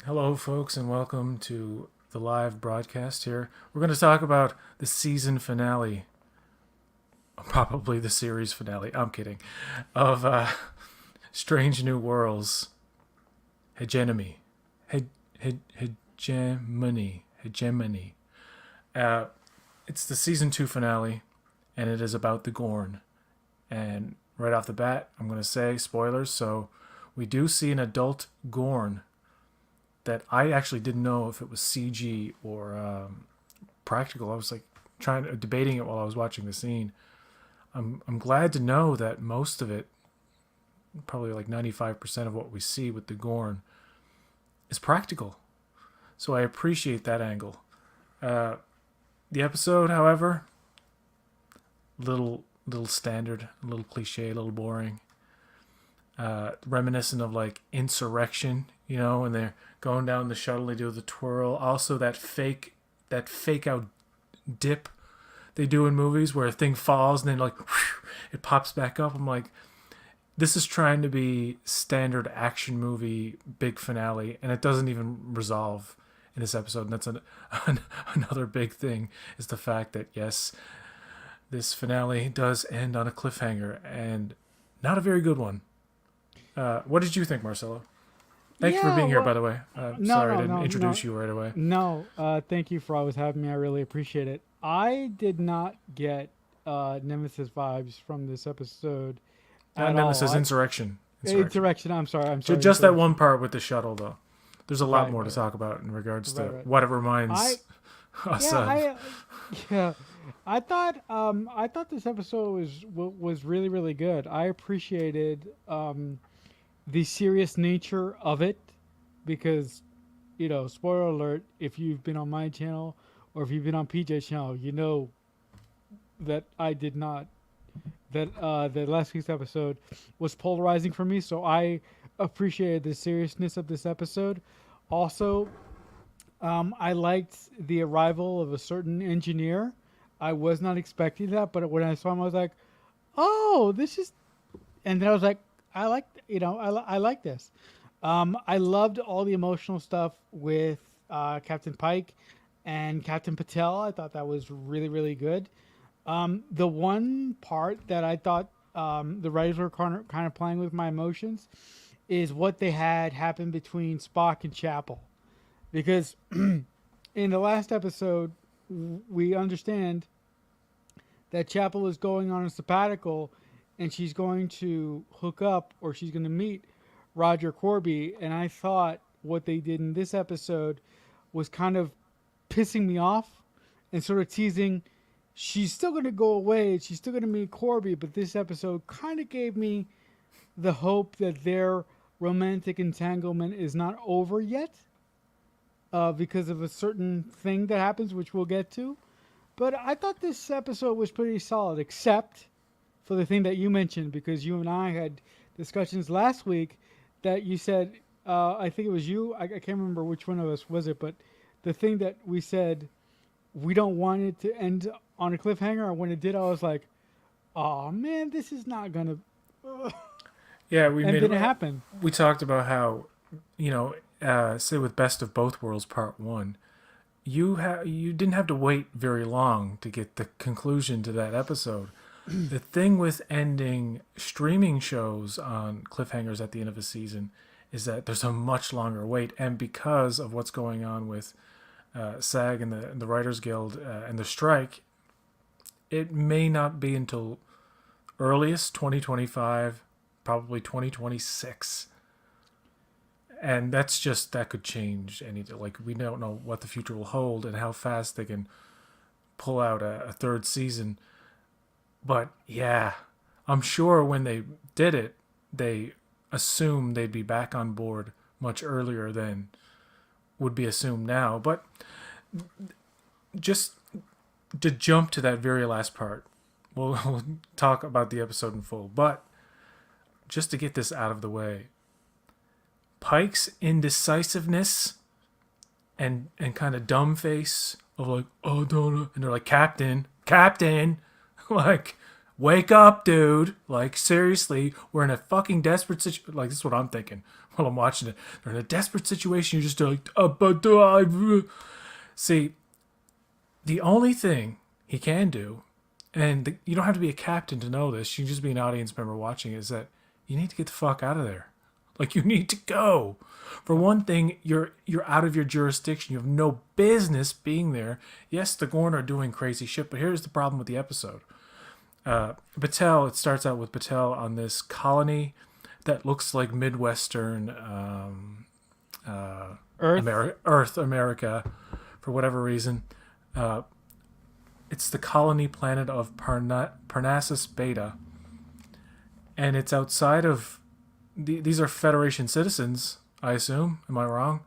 Hello, folks, and welcome to the live broadcast here. We're going to talk about the season finale, probably the series finale, I'm kidding, of Strange New Worlds, Hegemony. Hegemony. It's the season 2 finale, and it is about the Gorn. And right off the bat, I'm going to say spoilers, so we do see an adult Gorn that I actually didn't know if it was CG or practical. I was like debating it while I was watching the scene. I'm glad to know that most of it, probably like 95% of what we see with the Gorn, is practical. So I appreciate that angle. The episode, however, little standard, a little cliche, a little boring. Reminiscent of like Insurrection, when they're going down the shuttle, they do the twirl. Also that fake out dip they do in movies where a thing falls and then like whew, it pops back up. I'm like, this is trying to be standard action movie big finale, and it doesn't even resolve in this episode. And that's another big thing, is the fact that yes, this finale does end on a cliffhanger, and not a very good one. What did you think, Marcelo? Thank you for being here, by the way. Sorry I didn't introduce you right away. No, thank you for always having me. I really appreciate it. I did not get Nemesis vibes from this episode at Nemesis, all. Insurrection. Insurrection. I'm sorry. Just that one part with the shuttle, though. There's a lot more to talk about in regards to what it reminds us of. I thought this episode was really, really good. I appreciated the serious nature of it, because, spoiler alert, if you've been on my channel or if you've been on PJ's channel, you know that I did not, that last week's episode was polarizing for me. So I appreciated the seriousness of this episode. Also, I liked the arrival of a certain engineer. I was not expecting that, but when I saw him, I was like, "Oh, this is," and then I was like, "I like this." I loved all the emotional stuff with Captain Pike and Captain Patel. I thought that was really, really good. The one part that I thought the writers were kind of playing with my emotions is what they had happen between Spock and Chapel, because in the last episode, we understand that Chapel is going on a sabbatical, and she's going to hook up, or she's going to meet Roger Corby. And I thought what they did in this episode was kind of pissing me off and sort of teasing, she's still going to go away, she's still going to meet Corby, but this episode kind of gave me the hope that their romantic entanglement is not over yet, because of a certain thing that happens, which we'll get to. But I thought this episode was pretty solid, except for the thing that you mentioned, because you and I had discussions last week that you said, I think it was you, I can't remember which one of us was it, but the thing that we said, we don't want it to end on a cliffhanger, and when it did, I was like, oh man, this is not going to... Yeah, and then it happened. We talked about how, say with Best of Both Worlds Part 1, you didn't have to wait very long to get the conclusion to that episode. The thing with ending streaming shows on cliffhangers at the end of a season is that there's a much longer wait, and because of what's going on with SAG and the Writers Guild and the strike, it may not be until earliest 2025, probably 2026. And that could change we don't know what the future will hold and how fast they can pull out a third season. But yeah, I'm sure when they did it, they assumed they'd be back on board much earlier than would be assumed now. But just to jump to that very last part, we'll talk about the episode in full. But just to get this out of the way, Pike's indecisiveness and kind of dumb face of like, oh, don't know. And they're like, Captain, like, wake up, dude. Like, seriously, we're in a fucking desperate situation. Like, this is what I'm thinking while I'm watching it. They're in a desperate situation. You're just like, see, the only thing he can do, and you don't have to be a captain to know this. You can just be an audience member watching. Is that you need to get the fuck out of there. Like you need to go. For one thing, you're out of your jurisdiction. You have no business being there. Yes, the Gorn are doing crazy shit, but here's the problem with the episode. Batel, it starts out with Batel on this colony that looks like Midwestern Earth. America, for whatever reason. It's the colony planet of Parnassus Beta, and it's outside of. These are Federation citizens, I assume. Am I wrong?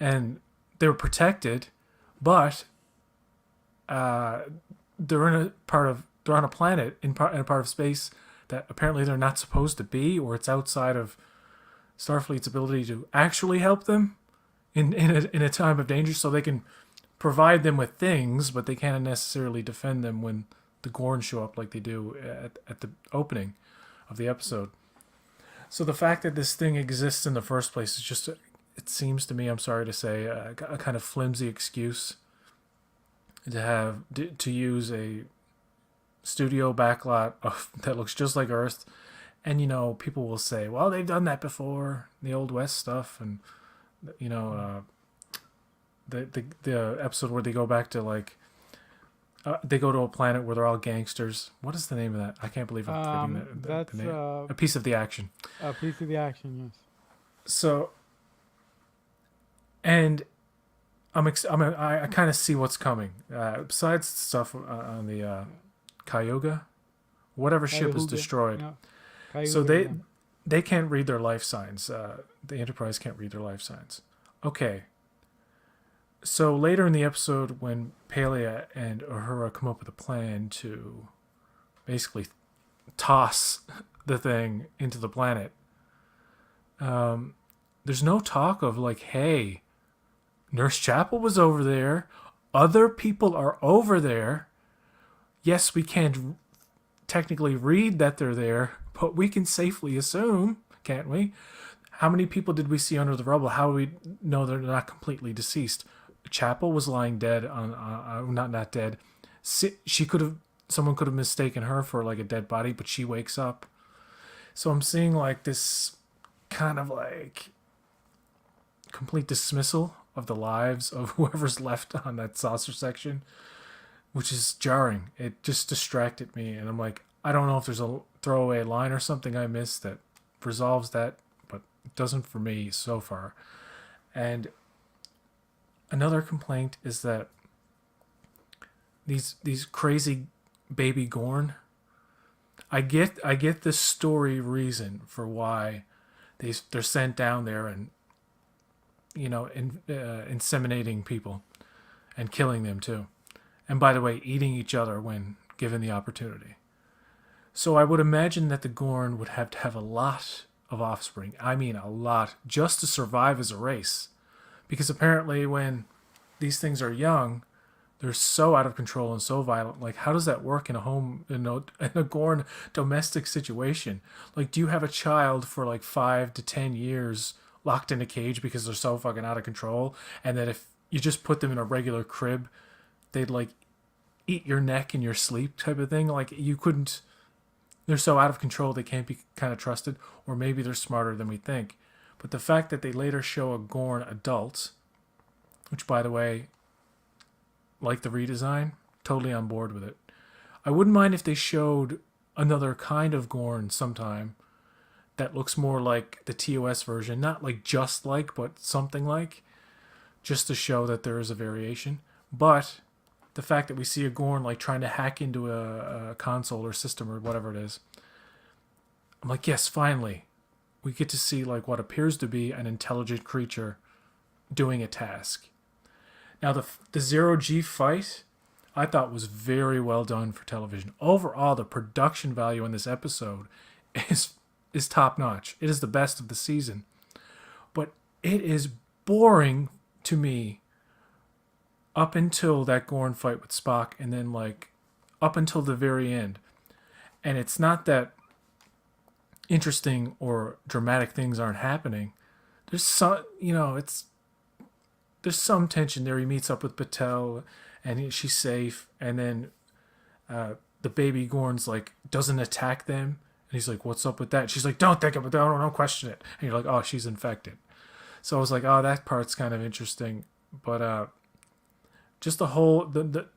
And they were protected, but they're on a planet in a part of space that apparently they're not supposed to be, or it's outside of Starfleet's ability to actually help them in a time of danger. So they can provide them with things, but they can't necessarily defend them when the Gorn show up like they do at the opening of the episode. So the fact that this thing exists in the first place is just, it seems to me, I'm sorry to say, a kind of flimsy excuse to use a studio backlot that looks just like Earth. And, people will say, well, they've done that before, the Old West stuff. And, the episode where they go back to, like, they go to a planet where they're all gangsters. What is the name of that? I can't believe I'm forgetting that's the name. A Piece of the Action. A Piece of the Action, yes. So, and I kind of see what's coming. Besides stuff on the Cayuga, whatever ship is destroyed. Yeah. Cayuga, So yeah. they can't read their life signs. The Enterprise can't read their life signs. Okay. So later in the episode, when Pelia and Uhura come up with a plan to basically toss the thing into the planet, there's no talk of like, hey, Nurse Chapel was over there. Other people are over there. Yes, we can't technically read that they're there, but we can safely assume, can't we? How many people did we see under the rubble? How do we know they're not completely deceased? Chapel was lying dead on not dead. Someone could have mistaken her for like a dead body, but she wakes up. So I'm seeing like this kind of like complete dismissal of the lives of whoever's left on that saucer section, which is jarring. It just distracted me, and I'm like, I don't know if there's a throwaway line or something I missed that resolves that, but it doesn't for me so far. And another complaint is that these crazy baby Gorn. I get the story reason for why they're sent down there and inseminating people and killing them too, and by the way, eating each other when given the opportunity. So I would imagine that the Gorn would have to have a lot of offspring. I mean, a lot, just to survive as a race. Because apparently when these things are young, they're so out of control and so violent. Like, how does that work in a Gorn domestic situation? Like, do you have a child for like 5 to 10 years locked in a cage because they're so fucking out of control? And that if you just put them in a regular crib, they'd like eat your neck in your sleep type of thing? Like, you couldn't... They're so out of control they can't be kind of trusted. Or maybe they're smarter than we think. But the fact that they later show a Gorn adult, which, by the way, like the redesign, totally on board with it. I wouldn't mind if they showed another kind of Gorn sometime that looks more like the TOS version. Not like just like, but something like. Just to show that there is a variation. But the fact that we see a Gorn like trying to hack into a console or system or whatever it is, I'm like, yes, finally. We get to see like what appears to be an intelligent creature doing a task. Now the zero-G fight, I thought was very well done for television. Overall, the production value in this episode is top notch. It is the best of the season, but it is boring to me up until that Gorn fight with Spock, and then like up until the very end. And it's not that interesting or dramatic things aren't happening, there's some, there's some tension there. He meets up with Patel, and she's safe, and then the baby Gorn's like doesn't attack them, and he's like, "What's up with that?" She's like, "Don't think about that. Don't question it." And you're like, "Oh, she's infected." So I was like, "Oh, that part's kind of interesting," but just the whole the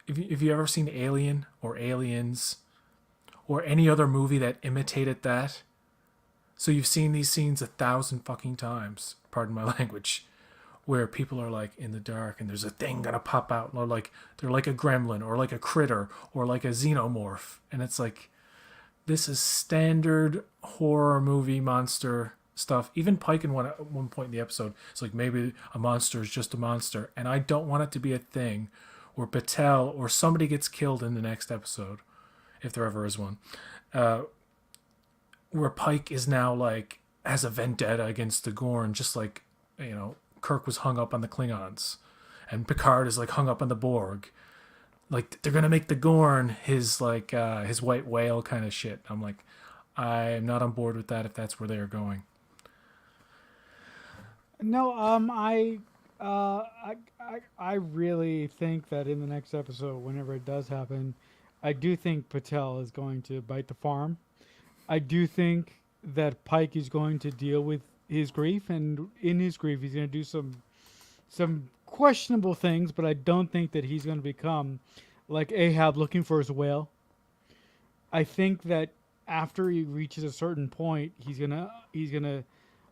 if you ever seen Alien or Aliens or any other movie that imitated that, so you've seen these scenes 1,000 fucking times. Pardon my language, where people are like in the dark and there's a thing gonna pop out, or like they're like a gremlin or like a critter or like a xenomorph, and it's like this is standard horror movie monster stuff. Even Pike in one point in the episode, it's like maybe a monster is just a monster, and I don't want it to be a thing where Patel or somebody gets killed in the next episode, if there ever is one, where Pike is now like has a vendetta against the Gorn, just like Kirk was hung up on the Klingons, and Picard is like hung up on the Borg. Like they're gonna make the Gorn his like his white whale kind of shit. I'm like, I'm not on board with that if that's where they're going. No, I really think that in the next episode, whenever it does happen, I do think Patel is going to bite the farm. I do think that Pike is going to deal with his grief, and in his grief, he's going to do some questionable things. But I don't think that he's going to become like Ahab looking for his whale. I think that after he reaches a certain point, he's gonna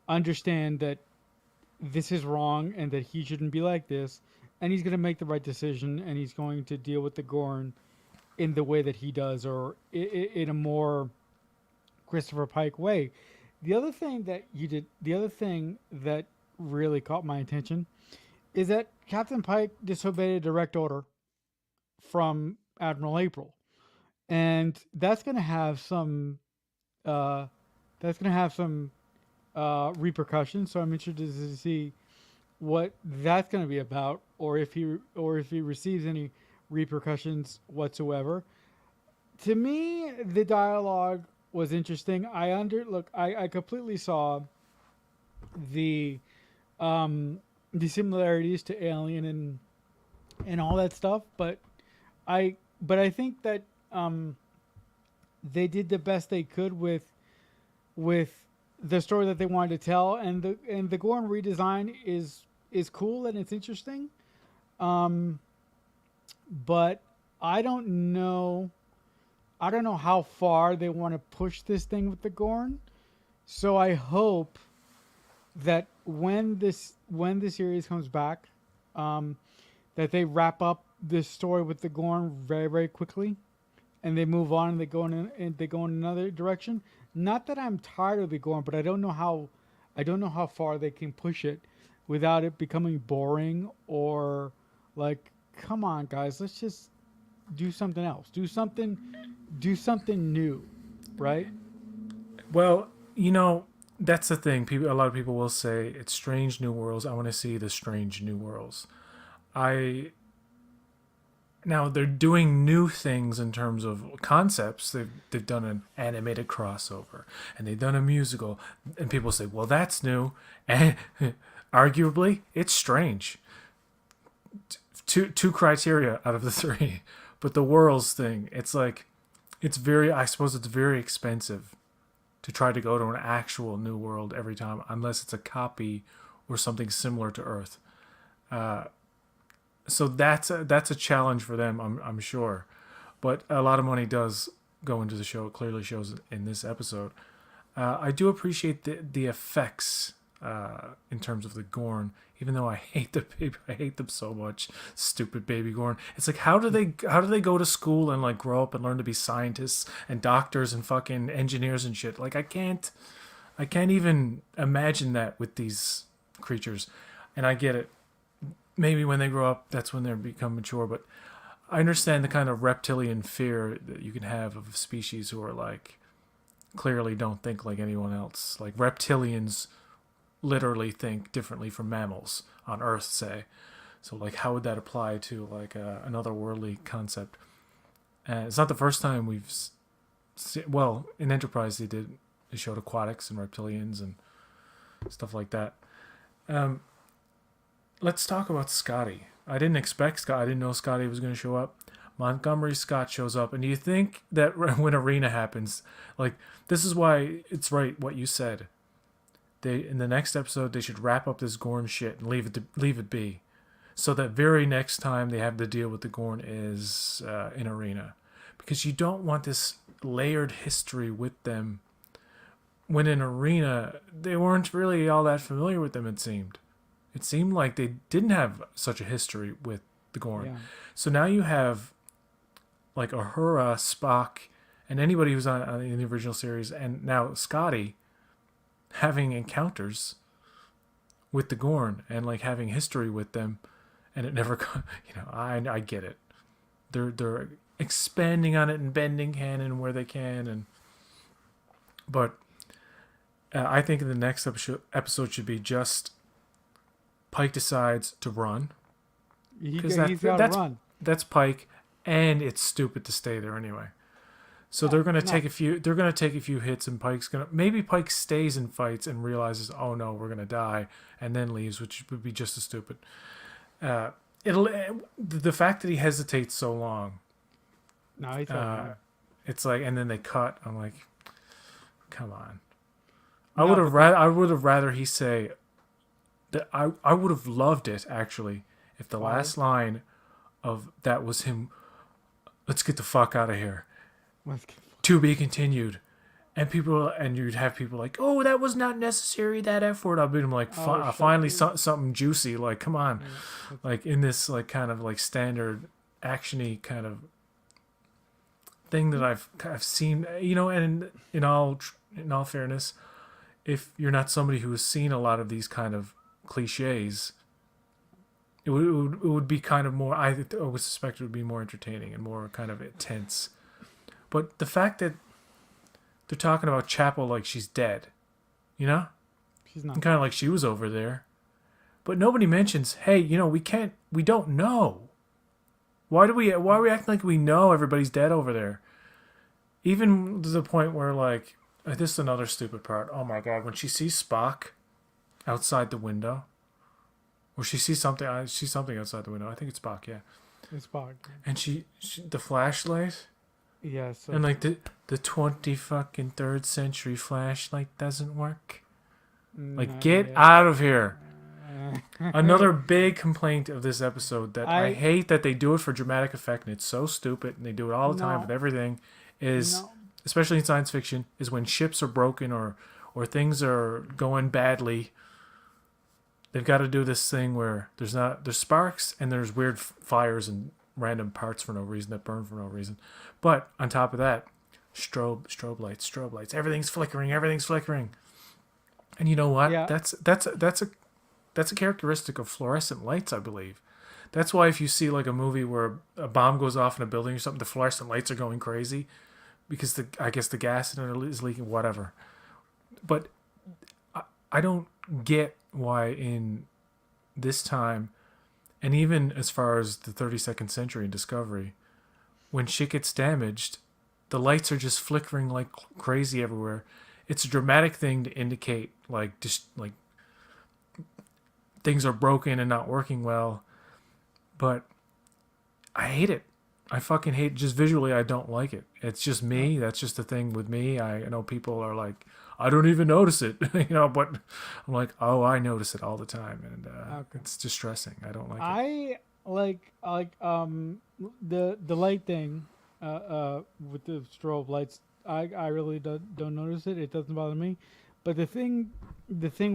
understand that this is wrong and that he shouldn't be like this, and he's gonna make the right decision, and he's going to deal with the Gorn in the way that he does, or in a more Christopher Pike way. The other thing that really caught my attention is that Captain Pike disobeyed a direct order from Admiral April, and uh, that's going to have some repercussions. So I'm interested to see what that's going to be about, or if he receives any repercussions whatsoever. To me, the dialogue was interesting. I completely saw the the similarities to Alien and all that stuff, but I think that they did the best they could with the story that they wanted to tell, and the Gorn redesign is cool and it's interesting. Um, but I don't know. I don't know how far they want to push this thing with the Gorn. So I hope that when the series comes back, um, that they wrap up this story with the Gorn very very quickly, and they move on and they go in another direction. Not that I'm tired of the Gorn, but I don't know how far they can push it without it becoming boring, or like, come on guys, let's just do something else. Do something new, right? Well, that's the thing. A lot of people will say it's strange new worlds. I want to see the strange new worlds. I Now they're doing new things in terms of concepts. They've done an animated crossover, and they've done a musical, and people say, "Well, that's new," and arguably, it's strange. Two criteria out of the three, but the worlds thing, it's like, it's very. I suppose it's very expensive to try to go to an actual new world every time, unless it's a copy or something similar to Earth. So that's a challenge for them, I'm sure. But a lot of money does go into the show. It clearly shows in this episode. I do appreciate the effects in terms of the Gorn, even though I hate I hate them so much. Stupid baby Gorn. It's like, how do they go to school and like grow up and learn to be scientists and doctors and fucking engineers and shit? Like, I can't even imagine that with these creatures. And I get it. Maybe when they grow up, that's when they become mature. But I understand the kind of reptilian fear that you can have of species who are like, clearly don't think like anyone else. Like, reptilians literally think differently from mammals on Earth, say. So like, how would that apply to like another worldly concept? It's not the first time we've well, in Enterprise they did they showed aquatics and reptilians and stuff like that. Um, let's talk about Scotty. I didn't expect Scott. I didn't know Scotty was going to show up. Montgomery Scott shows up, and do you think that when Arena happens, like this is why it's right what you said? They in the next episode they should wrap up this Gorn shit and leave it be, so that very next time they have to deal with the Gorn is in Arena, because you don't want this layered history with them. When in Arena they weren't really all that familiar with them. It seemed like they didn't have such a history with the Gorn. Yeah. So now you have like Uhura, Spock, and anybody who's on in the original series, and now Scotty having encounters with the Gorn and like having history with them, and it never, I get it. They're expanding on it and bending canon where they can, but I think the next episode should be just Pike decides to run. He's got to run. That's Pike, and it's stupid to stay there anyway. So they're gonna take a few. They're gonna take a few hits, and maybe Pike stays and fights and realizes, oh no, we're gonna die, and then leaves, which would be just as stupid. The fact that he hesitates so long. No, he's it's like, and then they cut. I'm like, come on. I would have rather he say that. I would have loved it actually if the last line of that was him. Let's get the fuck out of here. To be continued. And you'd have people like, oh, that was not necessary, that F word. I'll be like, finally something juicy. Like, come on. Yeah. Like in this like kind of like standard actiony kind of thing that I've seen, and in all fairness, if you're not somebody who has seen a lot of these kind of cliches, it would be kind of more, I would suspect it would be more entertaining and more kind of intense. But the fact that they're talking about Chapel like she's dead, she's not. Kind of like she was over there. But nobody mentions, hey, we don't know. Why are we acting like we know everybody's dead over there? Even to the point where, like, this is another stupid part. Oh my God, when she sees Spock outside the window, or she sees something outside the window. I think it's Spock, yeah. It's Spock. And she the flashlight. Yeah. So and like the 23rd century flashlight doesn't work. Like, get out of here. Another big complaint of this episode that I hate that they do it for dramatic effect, and it's so stupid, and they do it all the time with everything, is especially in science fiction, is when ships are broken or things are going badly. They've got to do this thing where there's sparks and there's weird fires and random parts for no reason that burn for no reason. But on top of that, strobe lights, everything's flickering. And you know what? Yeah. That's a characteristic of fluorescent lights, I believe. That's why if you see like a movie where a bomb goes off in a building or something, the fluorescent lights are going crazy because I guess the gas in it is leaking, whatever. But I don't get why in this time, and even as far as the 32nd century in Discovery, when shit gets damaged, the lights are just flickering like crazy everywhere. It's a dramatic thing to indicate like just like things are broken and not working well. But I hate it. I fucking hate it. Just visually, I don't like it. It's just me. That's just the thing with me. I know people are like, I don't even notice it, but I'm like, oh, I notice it all the time, and it's distressing. I don't like it. I like the light thing with the strobe lights. I really don't notice it. It doesn't bother me. But the thing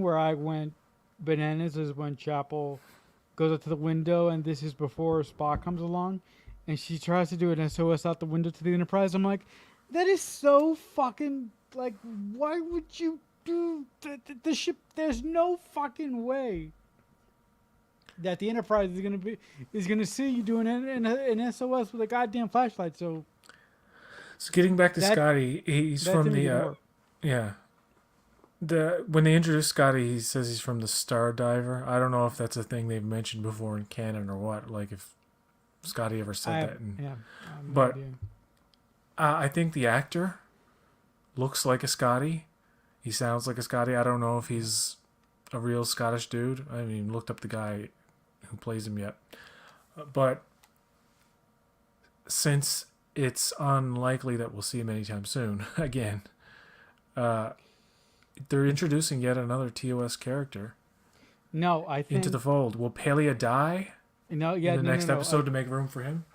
where I went bananas is when Chapel goes up to the window, and this is before Spock comes along, and she tries to do an SOS out the window to the Enterprise. I'm like, that is so fucking, like, why would you do the ship? There's no fucking way that the Enterprise is gonna see you doing an SOS with a goddamn flashlight. So getting back to Scotty, he's from the when they introduce Scotty, he says he's from the Star Diver. I don't know if that's a thing they've mentioned before in canon or what. Like if Scotty ever said that. But I think the actor looks like a Scotty, He sounds like a Scotty. I don't know if he's a real Scottish dude. I haven't even looked up the guy who plays him yet. But since it's unlikely that we'll see him anytime soon, again, they're introducing yet another TOS character No, I think into the fold. Will Pelia die no, yeah, in the no, next no, no. episode to make room for him?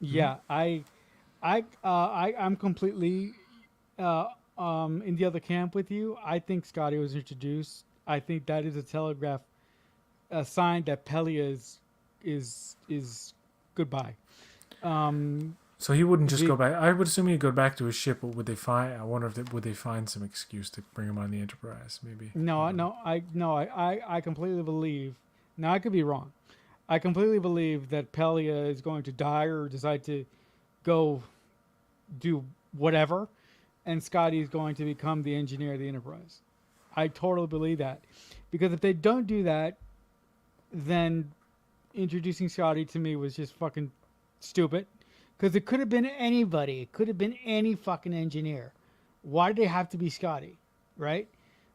Yeah, I'm completely in the other camp with you. I think Scotty was introduced. I think that is a telegraph, a sign that Pelia is goodbye. So he wouldn't just the, go back. I would assume he'd go back to his ship, but would they find? I wonder if would they find some excuse to bring him on the Enterprise? Maybe. I completely believe. Now I could be wrong. I completely believe that Pelia is going to die or decide to go do whatever, and Scotty is going to become the engineer of the Enterprise. I totally believe that, because if they don't do that, then introducing Scotty to me was just fucking stupid. Because it could have been anybody. It could have been any fucking engineer. Why do they have to be Scotty, right?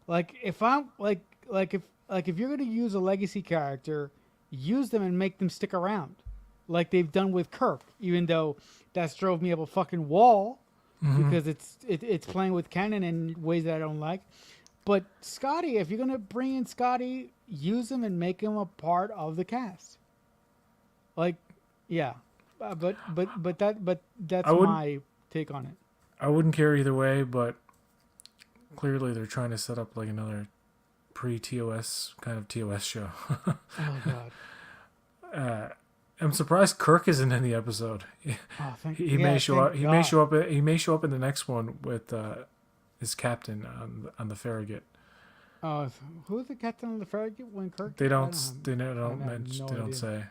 Like if I'm if you're gonna use a legacy character, use them and make them stick around, like they've done with Kirk. Even though that's drove me up a fucking wall, because it's playing with canon in ways that I don't like. But Scotty, if you're gonna bring in Scotty, use him and make him a part of the cast. Like, yeah. But that's my take on it. I wouldn't care either way, but clearly they're trying to set up like another pre-TOS kind of TOS show. Oh god. I'm surprised Kirk isn't in the episode. He may show up. He may show up. He may show up in the next one with his captain on the Farragut. Who's the captain of the Farragut when Kirk? They don't. They don't mention. They don't say.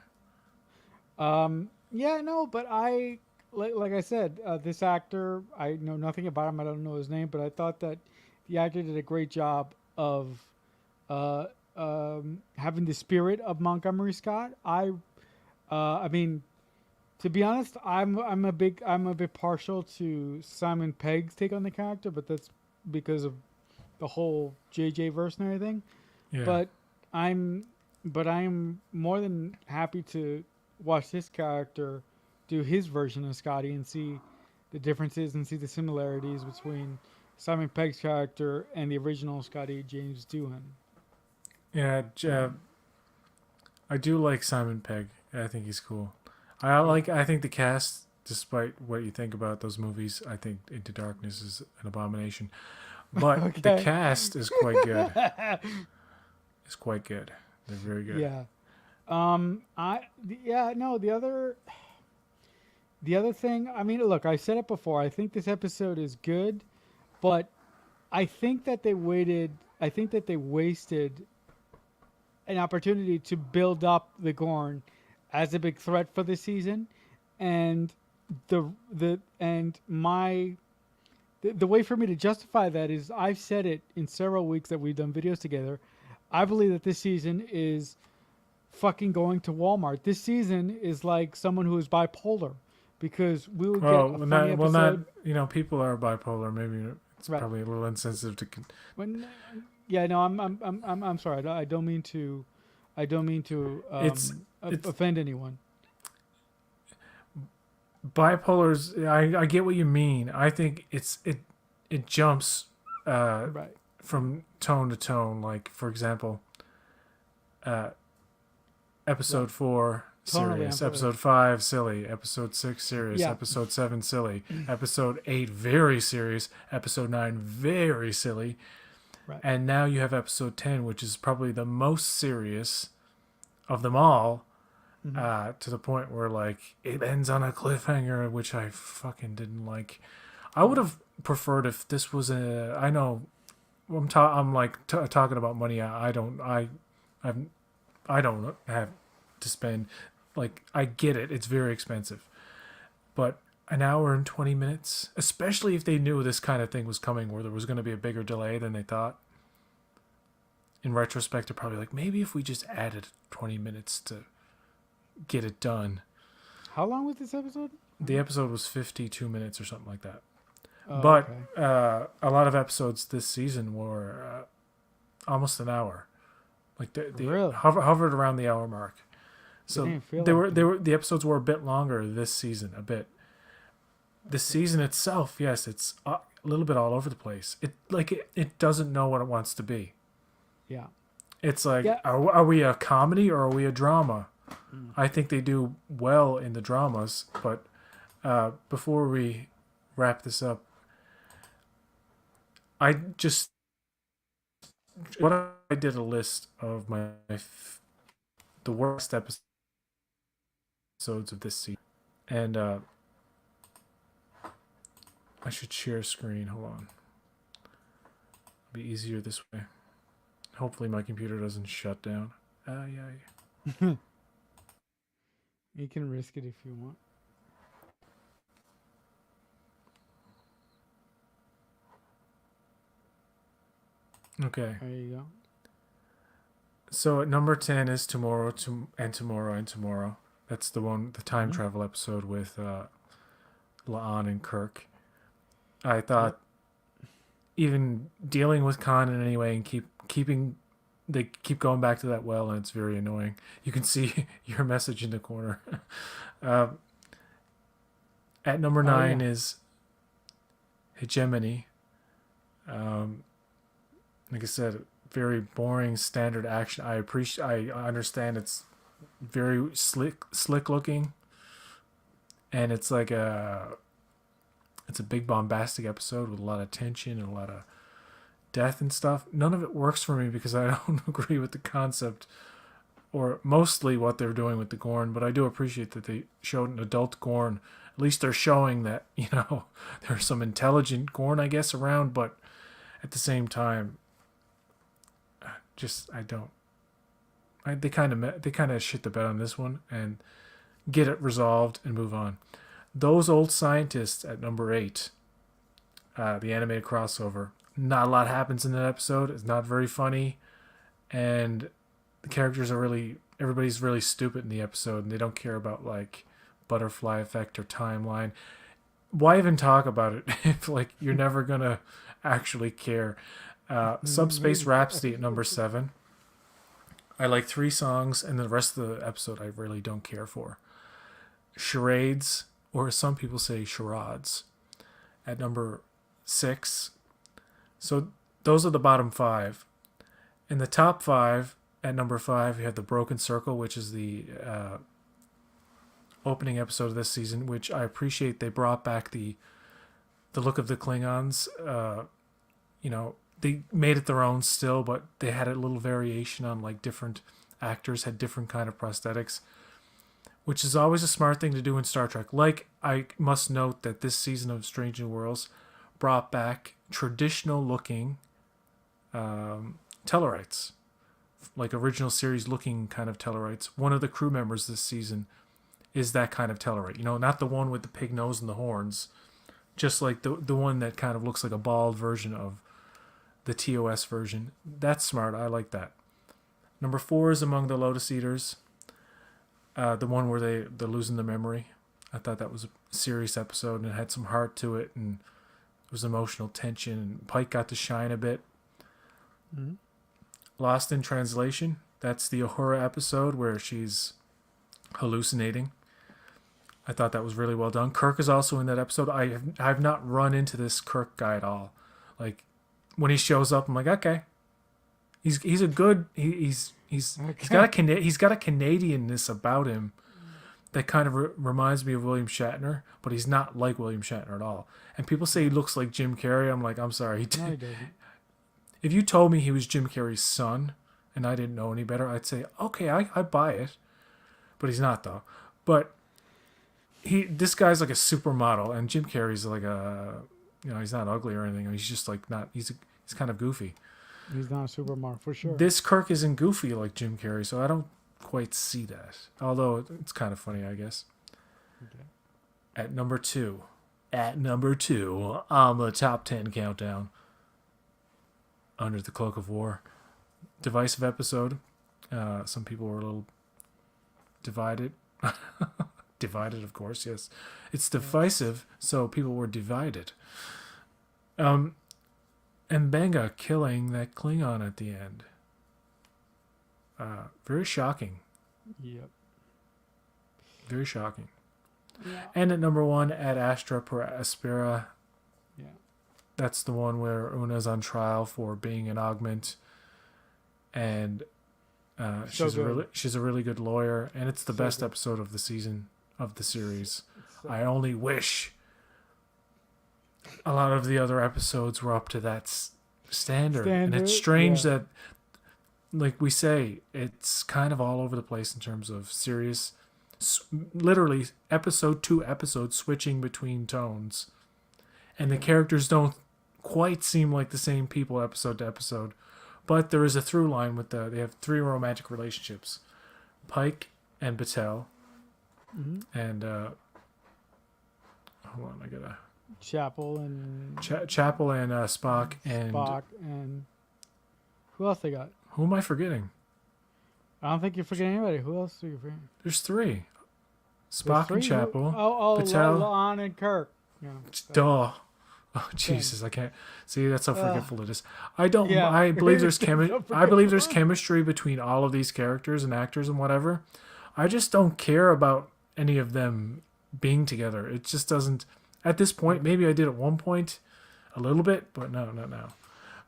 Yeah, no, but I like I said, this actor, I know nothing about him. I don't know his name, but I thought that the actor did a great job of having the spirit of Montgomery Scott. I mean, to be honest, I'm a bit partial to Simon Pegg's take on the character, but that's because of the whole JJ verse and everything. Yeah. But I'm more than happy to watch this character do his version of Scotty and see the differences and see the similarities between Simon Pegg's character and the original Scotty James Doohan. Yeah, I do like Simon Pegg. I think he's cool. I think the cast, despite what you think about those movies, I think Into Darkness is an abomination. But the cast is quite good. It's quite good. They're very good. Yeah. The other thing, I mean, look, I said it before. I think this episode is good, but I think that they wasted an opportunity to build up the Gorn as a big threat for this season, and the way for me to justify that is I've said it in several weeks that we've done videos together. I believe that this season is fucking going to Walmart. This season is like someone who is bipolar, because we will get a funny episode. People are bipolar. Maybe it's probably a little insensitive to. I'm sorry. I don't mean to offend anyone. Bipolars. I get what you mean. I think it jumps from tone to tone. Like, for example, episode 4 serious, episode 5 silly, episode 6 serious, episode 7 silly, episode 8 very serious, episode 9 very silly, and now you have episode 10, which is probably the most serious of them all, to the point where like it ends on a cliffhanger, which I fucking didn't like. I would have preferred if this was I know I'm talking about money. I don't have to spend. Like, I get it, it's very expensive, but an hour and 20 minutes, especially if they knew this kind of thing was coming, where there was going to be a bigger delay than they thought. In retrospect, they're probably like, maybe if we just added 20 minutes to get it done. How long was this episode? The episode was 52 minutes or something like that. Oh, But okay. a lot of episodes this season were almost an hour. Like they Really? hovered around the hour mark. They So didn't feel like that. the episodes were a bit longer this season, a bit. The Okay. season itself, yes, it's a little bit all over the place. It doesn't know what it wants to be. Yeah. It's like, Yeah. are we a comedy or are we a drama? Mm. I think they do well in the dramas, but before we wrap this up, I just what I did a list of the worst episodes of this season, and I should share screen. Hold on, it'll be easier this way. Hopefully, my computer doesn't shut down. Yeah. You can risk it if you want. Okay. There you go. So at number 10 is Tomorrow and Tomorrow and Tomorrow. That's the time Hmm. travel episode with La'an and Kirk. I Yep. thought even dealing with Khan in any way and they keep going back to that well, and it's very annoying. You can see your message in the corner. uh, at number Oh 9 yeah. is Hegemony. Um, like I said, very boring standard action. I understand it's very slick looking, and it's a big bombastic episode with a lot of tension and a lot of death and stuff. None of it works for me because I don't agree with the concept or mostly what they're doing with the Gorn, but I do appreciate that they showed an adult Gorn. At least they're showing that, there's some intelligent Gorn, I guess, around, but at the same time, just I don't. They kind of shit the bed on this one and get it resolved and move on. Those old scientists at number 8, the animated crossover. Not a lot happens in that episode. It's not very funny, and the characters are really everybody's really stupid in the episode, and they don't care about like butterfly effect or timeline. Why even talk about it if like you're never gonna actually care? Subspace Rhapsody at number 7. I like 3 songs, and the rest of the episode I really don't care for. Charades, or as some people say, charades, at number 6. So those are the bottom 5. In the top 5, at number 5, you have The Broken Circle, which is the opening episode of this season, which I appreciate. They brought back the look of the Klingons. They made it their own still, but they had a little variation on like different actors had different kind of prosthetics, which is always a smart thing to do in Star Trek. Like, I must note that this season of Strange New Worlds brought back traditional looking Tellarites, like original series looking kind of Tellarites. One of the crew members this season is that kind of Tellarite. Not the one with the pig nose and the horns, just like the one that kind of looks like a bald version of the TOS version. That's smart. I like that. Number 4 is Among the Lotus Eaters, the one where they're losing their memory. I thought that was a serious episode and it had some heart to it, and it was emotional tension, and Pike got to shine a bit. Mm-hmm. Lost in Translation, that's the Uhura episode where she's hallucinating. I thought that was really well done. Kirk is also in that episode. I've not run into this Kirk guy at all. Like, when he shows up, I'm like, okay, he's a good he's got a Canadianness about him that kind of reminds me of William Shatner, but he's not like William Shatner at all. And people say he looks like Jim Carrey. I'm like, I'm sorry. No, he doesn't. If you told me he was Jim Carrey's son and I didn't know any better, I'd say, okay, I buy it. But he's not, though. But this guy's like a supermodel, and Jim Carrey's like he's not ugly or anything. He's just like not. He's kind of goofy. He's not a supermodel for sure. This Kirk isn't goofy like Jim Carrey, so I don't quite see that. Although it's kind of funny, I guess. Okay. At number 2 on the top 10 countdown, Under the Cloak of War, divisive episode. Some people were a little divided. Divided, of course, yes. It's divisive, so people were divided. Um, and Benga killing that Klingon at the end. Very shocking. Yep. Very shocking. Yeah. And at number one, Ad Astra per Aspera. Yeah. That's the one where Una's on trial for being an augment, and So she's a really good lawyer, and it's the so best good. episode of the season of the series. It's so I only wish a lot of the other episodes were up to that standard, and it's standard. strange Yeah. that, like we say, it's kind of all over the place in terms of serious, literally episode to episode switching between tones, and the Yeah. characters don't quite seem like the same people episode to episode. But there is a through line with they have three romantic relationships: Pike and Battelle, Mm-hmm. and hold on, I gotta Chapel and Chapel and Spock, and Spock and who else they got? who am I forgetting? I don't think you're forgetting anybody. Who else are you forgetting? There's three: There's Spock three. and Chapel. Oh, Patel. La'an and Kirk. Yeah. Duh. Oh Jesus! I can't see. That's how forgetful it is. I don't. Yeah. I believe there's So I believe there's forgetful. chemistry between all of these characters and actors and whatever. I just don't care about any of them being together. It just doesn't. At this point, maybe I did at one point, a little bit, but no, not now.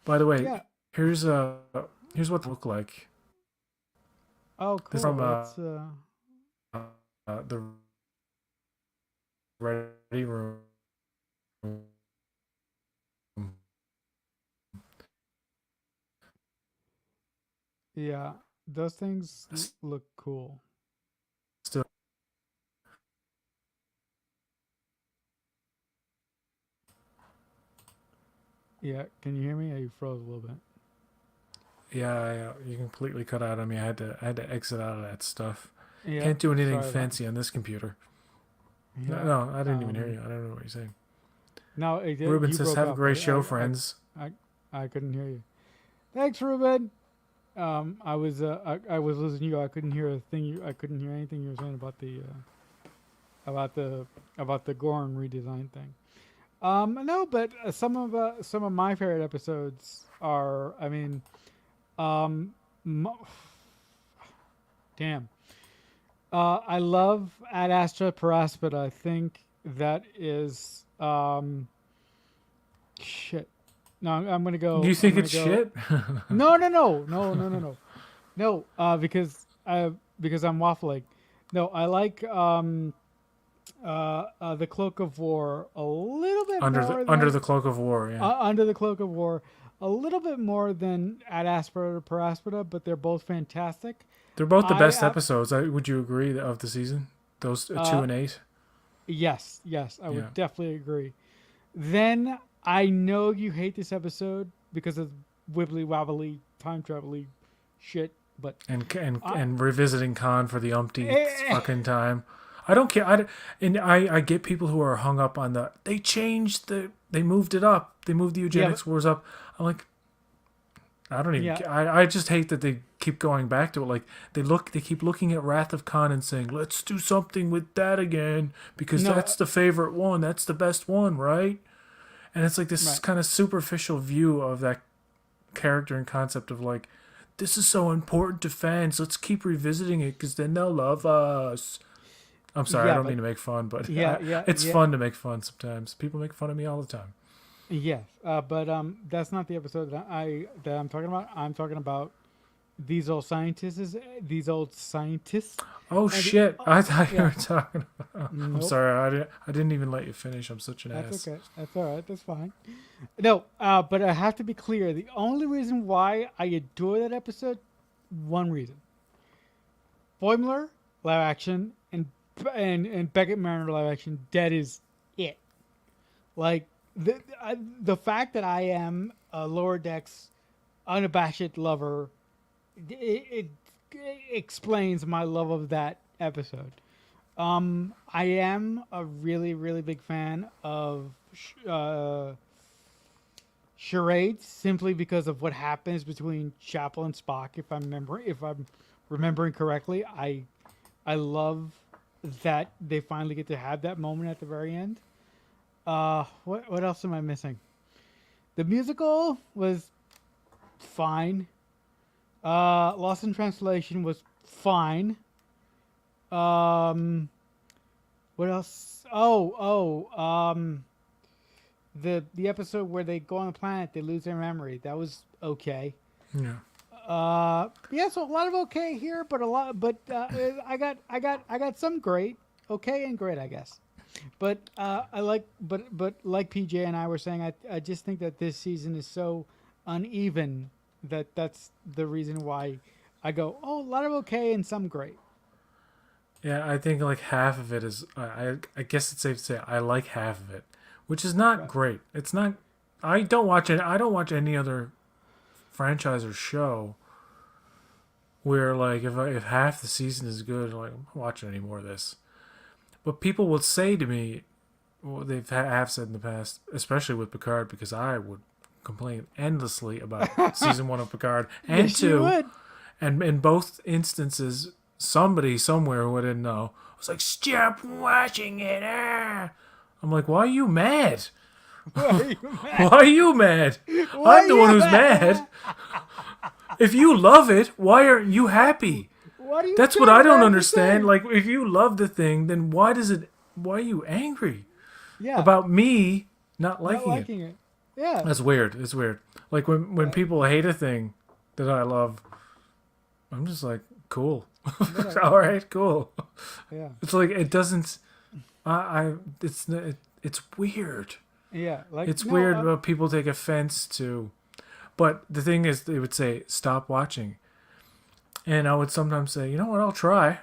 By the way, Yeah. here's here's what they look like. Oh, This is cool. from That's the Ready Room. yeah. Those things look cool. Still, Yeah. Can you hear me? You froze a little bit. yeah, you completely cut out on me. I had to exit out of that stuff. Yeah. Can't do anything sorry about- fancy on this computer. Yeah. No, I didn't even hear you. I don't know what you're saying. No, Ruben you says, broke "Have a up. great show, friends." I couldn't hear you. Thanks, Ruben. I was listening to you. I couldn't hear a thing. I couldn't hear anything you were saying about the Gorn redesign thing. No, but some of my favorite episodes are. I mean, mo- damn. I love Ad Astra Paraspita. I think that is shit. No, I'm gonna go. You think I'm it's gonna go, shit? No. Because I'm waffling. No, I like the Cloak of War a little bit more Under than the cloak of war. Yeah, Under the Cloak of War a little bit more than Ad Astra Paraspita, but they're both fantastic. they're both the I best ab- episodes. Would you agree of the season? Those 2 and 8. Yes, I Yeah. would definitely agree. Then I know you hate this episode because of wibbly wobbly time travel shit, but And revisiting Khan for the umpteenth Eh. fucking time. I don't care. I get people who are hung up on they changed they moved it up. They moved the eugenics wars up. I'm like, I don't even. Yeah. I just hate that they keep going back to it. Like they keep looking at Wrath of Khan and saying, "Let's do something with that again because No, that's the favorite one. That's the best one, right?" And it's like this Right. kind of superficial view of that character and concept of like, this is so important to fans. Let's keep revisiting it because then they'll love us. I'm sorry, I Yeah, don't but- mean to make fun, but Yeah, it's yeah. fun to make fun sometimes. People make fun of me all the time. Yes, but that's not the episode that I'm talking about. I'm talking about these old scientists. These old scientists. Oh the- shit! I thought you yeah. were talking. I'm Nope. sorry. I didn't even let you finish. I'm such an That's ass. okay. That's all right. That's fine. No, but I have to be clear. The only reason why I adore that episode, one reason. Boimler live action and Beckett Mariner live action. That is it. Like the fact that I am a Lower Decks unabashed lover, it explains my love of that episode. I am a really, really big fan of charades simply because of what happens between Chapel and Spock. If I'm remembering correctly, I love that they finally get to have that moment at the very end. What else am I missing? The musical was fine. Lost in Translation was fine. Um, what else? The episode where they go on the planet, they lose their memory. That was okay. Yeah. Yeah, so a lot of okay here, but a lot, but I got some great, okay and great, I guess. But but like PJ and I were saying, I just think that this season is so uneven that that's the reason why I go, oh, a lot of okay and some great. Yeah, I think like half of it is. I guess it's safe to say I like half of it, which is not Right. great. It's not. I don't watch it. I don't watch any other franchise or show where like if half the season is good, like I'm not watching any more of this. But people will say to me, well, they've have said in the past, especially with Picard, because I would complain endlessly about season one of Picard and Yes, you two, would. and in both instances, somebody somewhere who I didn't know was like, "Stop watching it!" Ah. I'm like, "Why are you mad? Why are you Why mad? are you mad? Why I'm are the one you who's mad. If you love it, why aren't you happy?" Why do you That's care what I what don't have to understand. say? Like, if you love the thing, then why does it? Why are you angry Yeah, about me not not liking it? liking it. Yeah, That's weird. It's weird. Like when right. people hate a thing that I love, I'm just like, cool. Whatever. All right, cool. Yeah, It's like it doesn't. It's weird. yeah. Like It's no, weird what people take offense to. But the thing is, they would say, stop watching. And I would sometimes say, you know what, I'll try.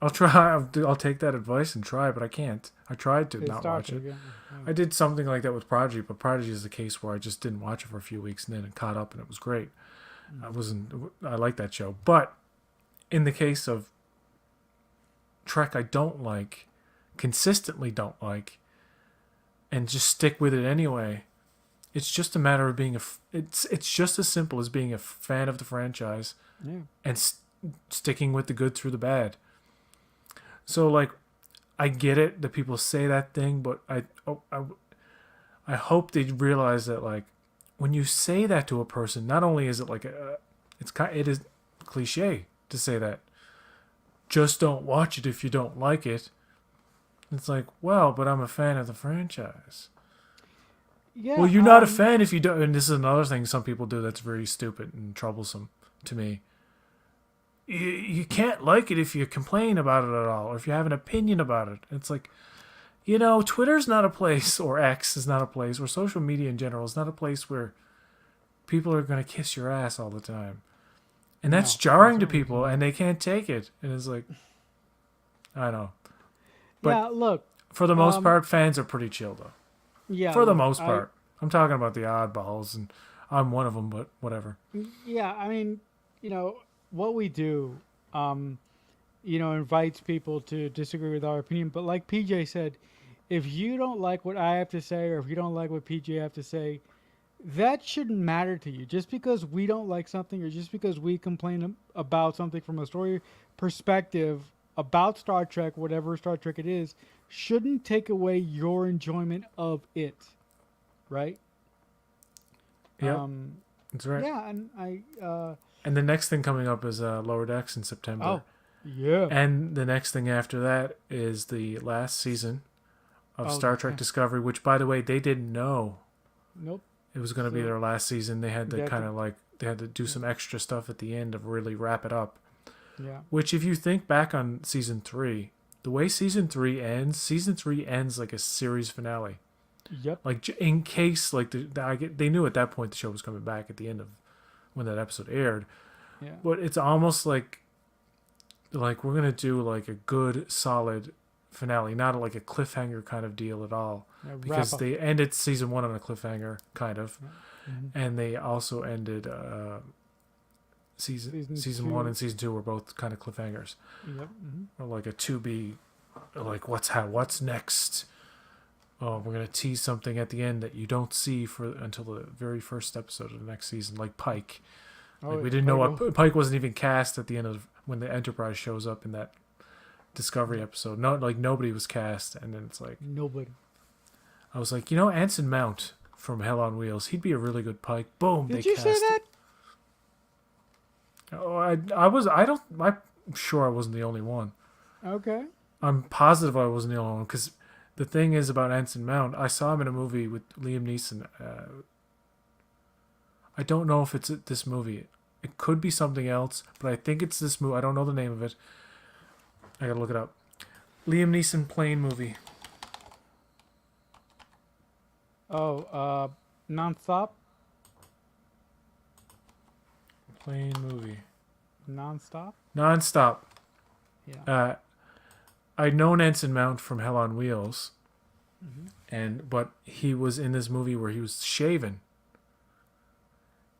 I'll try. I'll take that advice and try, but I can't. I tried to it's not Star watch Trek. it. Yeah. I did something like that with Prodigy, but Prodigy is the case where I just didn't watch it for a few weeks and then it caught up and it was great. I like that show. But in the case of Trek, I don't like, consistently don't like, and just stick with it anyway. It's just a matter of being it's just as simple as being a fan of the franchise Yeah. and sticking with the good through the bad. So like, I get it that people say that thing, but I hope they realize that like when you say that to a person, not only is it like it is cliche to say that. Just don't watch it if you don't like it. It's like, well, but I'm a fan of the franchise. Well, Yeah. you're not a fan if you don't. And this is another thing some people do that's very stupid and troublesome to me. You can't like it if you complain about it at all, or if you have an opinion about it. It's like, Twitter's not a place, or X is not a place, or social media in general is not a place where people are going to kiss your ass all the time. And that's No, jarring to that's people, and they can't take it. And it's like, I know. But yeah. Look. for the most Um. part, fans are pretty chill, though. Yeah. For the Look. most part. I'm talking about the oddballs, and I'm one of them, but whatever. Yeah. I mean, what we do, invites people to disagree with our opinion. But like PJ said, if you don't like what I have to say, or if you don't like what PJ have to say, that shouldn't matter to you. Just because we don't like something, or just because we complain about something from a story perspective about Star Trek, whatever Star Trek it is, shouldn't take away your enjoyment of it, right? Yep, that's right. Yeah, and And the next thing coming up is Lower Decks in September. oh, yeah. And the next thing after that is the last season of Oh, Star Trek yeah. Discovery, which, by the way, they didn't know Nope. it was going to be So their last season. They had to they have kind to- of like, they had to do some extra stuff at the end to really wrap it up. Yeah. Which, if you think back on season 3, the way season 3 ends like a series finale. Yep. Like, in case, like, they knew at that point the show was coming back at the end of when that episode aired. Yeah. But it's almost like we're going to do like a good, solid finale, not like a cliffhanger kind of deal at all. Yeah, Because wrap up. they ended season 1 on a cliffhanger, kind of. Mhm. And they also ended season 1 two. and season 2 were both kind of cliffhangers. Yep. Mhm. Or like a to be, like what's next. Oh, we're gonna tease something at the end that you don't see until the very first episode of the next season, like Pike. Oh, Like we yeah, didn't know Pike- what Pike wasn't even cast at the end of when the Enterprise shows up in that Discovery episode. No, like nobody was cast, and then it's like Nobody. I was like, Anson Mount from Hell on Wheels. He'd be a really good Pike. Boom, Did they you cast say that? it. Oh, I'm sure I wasn't the only one. Okay. I'm positive I wasn't the only one because the thing is about Anson Mount, I saw him in a movie with Liam Neeson. I don't know if it's this movie. It could be something else, but I think it's this movie. I don't know the name of it. I gotta look it up. Liam Neeson plane movie. Oh, nonstop. Plane movie. Nonstop. Nonstop. Yeah. I'd known Anson Mount from Hell on Wheels, Mm-hmm. but he was in this movie where he was shaven.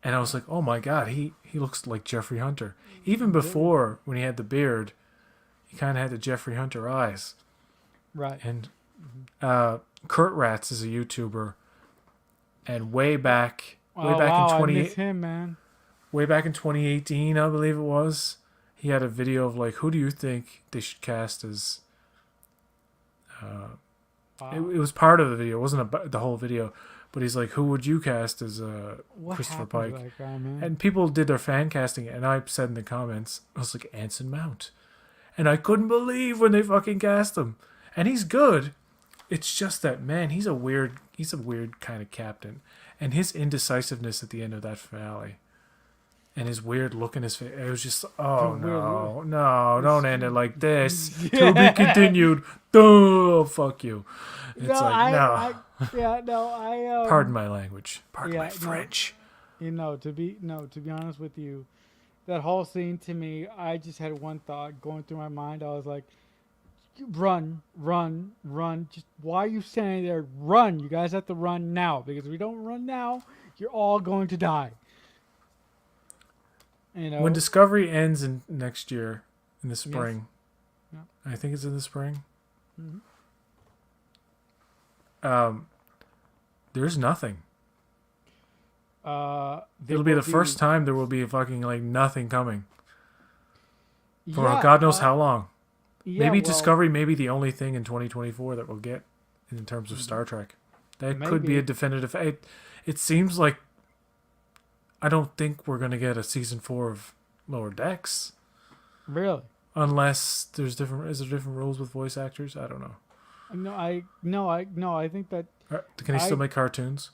And I was like, oh my god, he looks like Jeffrey Hunter. Even before, when he had the beard, he kind of had the Jeffrey Hunter eyes. Right. And Kurt Ratz is a YouTuber, and way back in I miss him, man. way back in 2018, I believe it was, he had a video of like, who do you think they should cast as? Wow. It was part of the video. It wasn't about the whole video, but he's like, who would you cast as What Christopher happened Pike? to that guy, man? And people did their fan casting, and I said in the comments, I was like, Anson Mount. And I couldn't believe when they fucking cast him. And he's good. It's just that, man, he's a weird kind of captain. And his indecisiveness at the end of that finale, and his weird look in his face, it was just, oh no, don't end it like this. To be continued. Oh, fuck you. It's no. Pardon my language. Pardon my French. To be honest with you, that whole scene to me, I just had one thought going through my mind. I was like, run. Just why are you standing there? Run. You guys have to run now, because if we don't run now, you're all going to die. When Discovery ends in next year, in the spring, yes. I think it's in the spring. Mm-hmm. There's nothing. It'll be the first time there will be fucking like nothing coming for Yeah, God knows how long. Yeah, Maybe Discovery may be the only thing in 2024 that we'll get in terms of Star Trek. That could be a definitive. It seems like I don't think we're gonna get a season 4 of Lower Decks. Really? Unless is there different rules with voice actors? I don't know. I think that. Can they still make cartoons?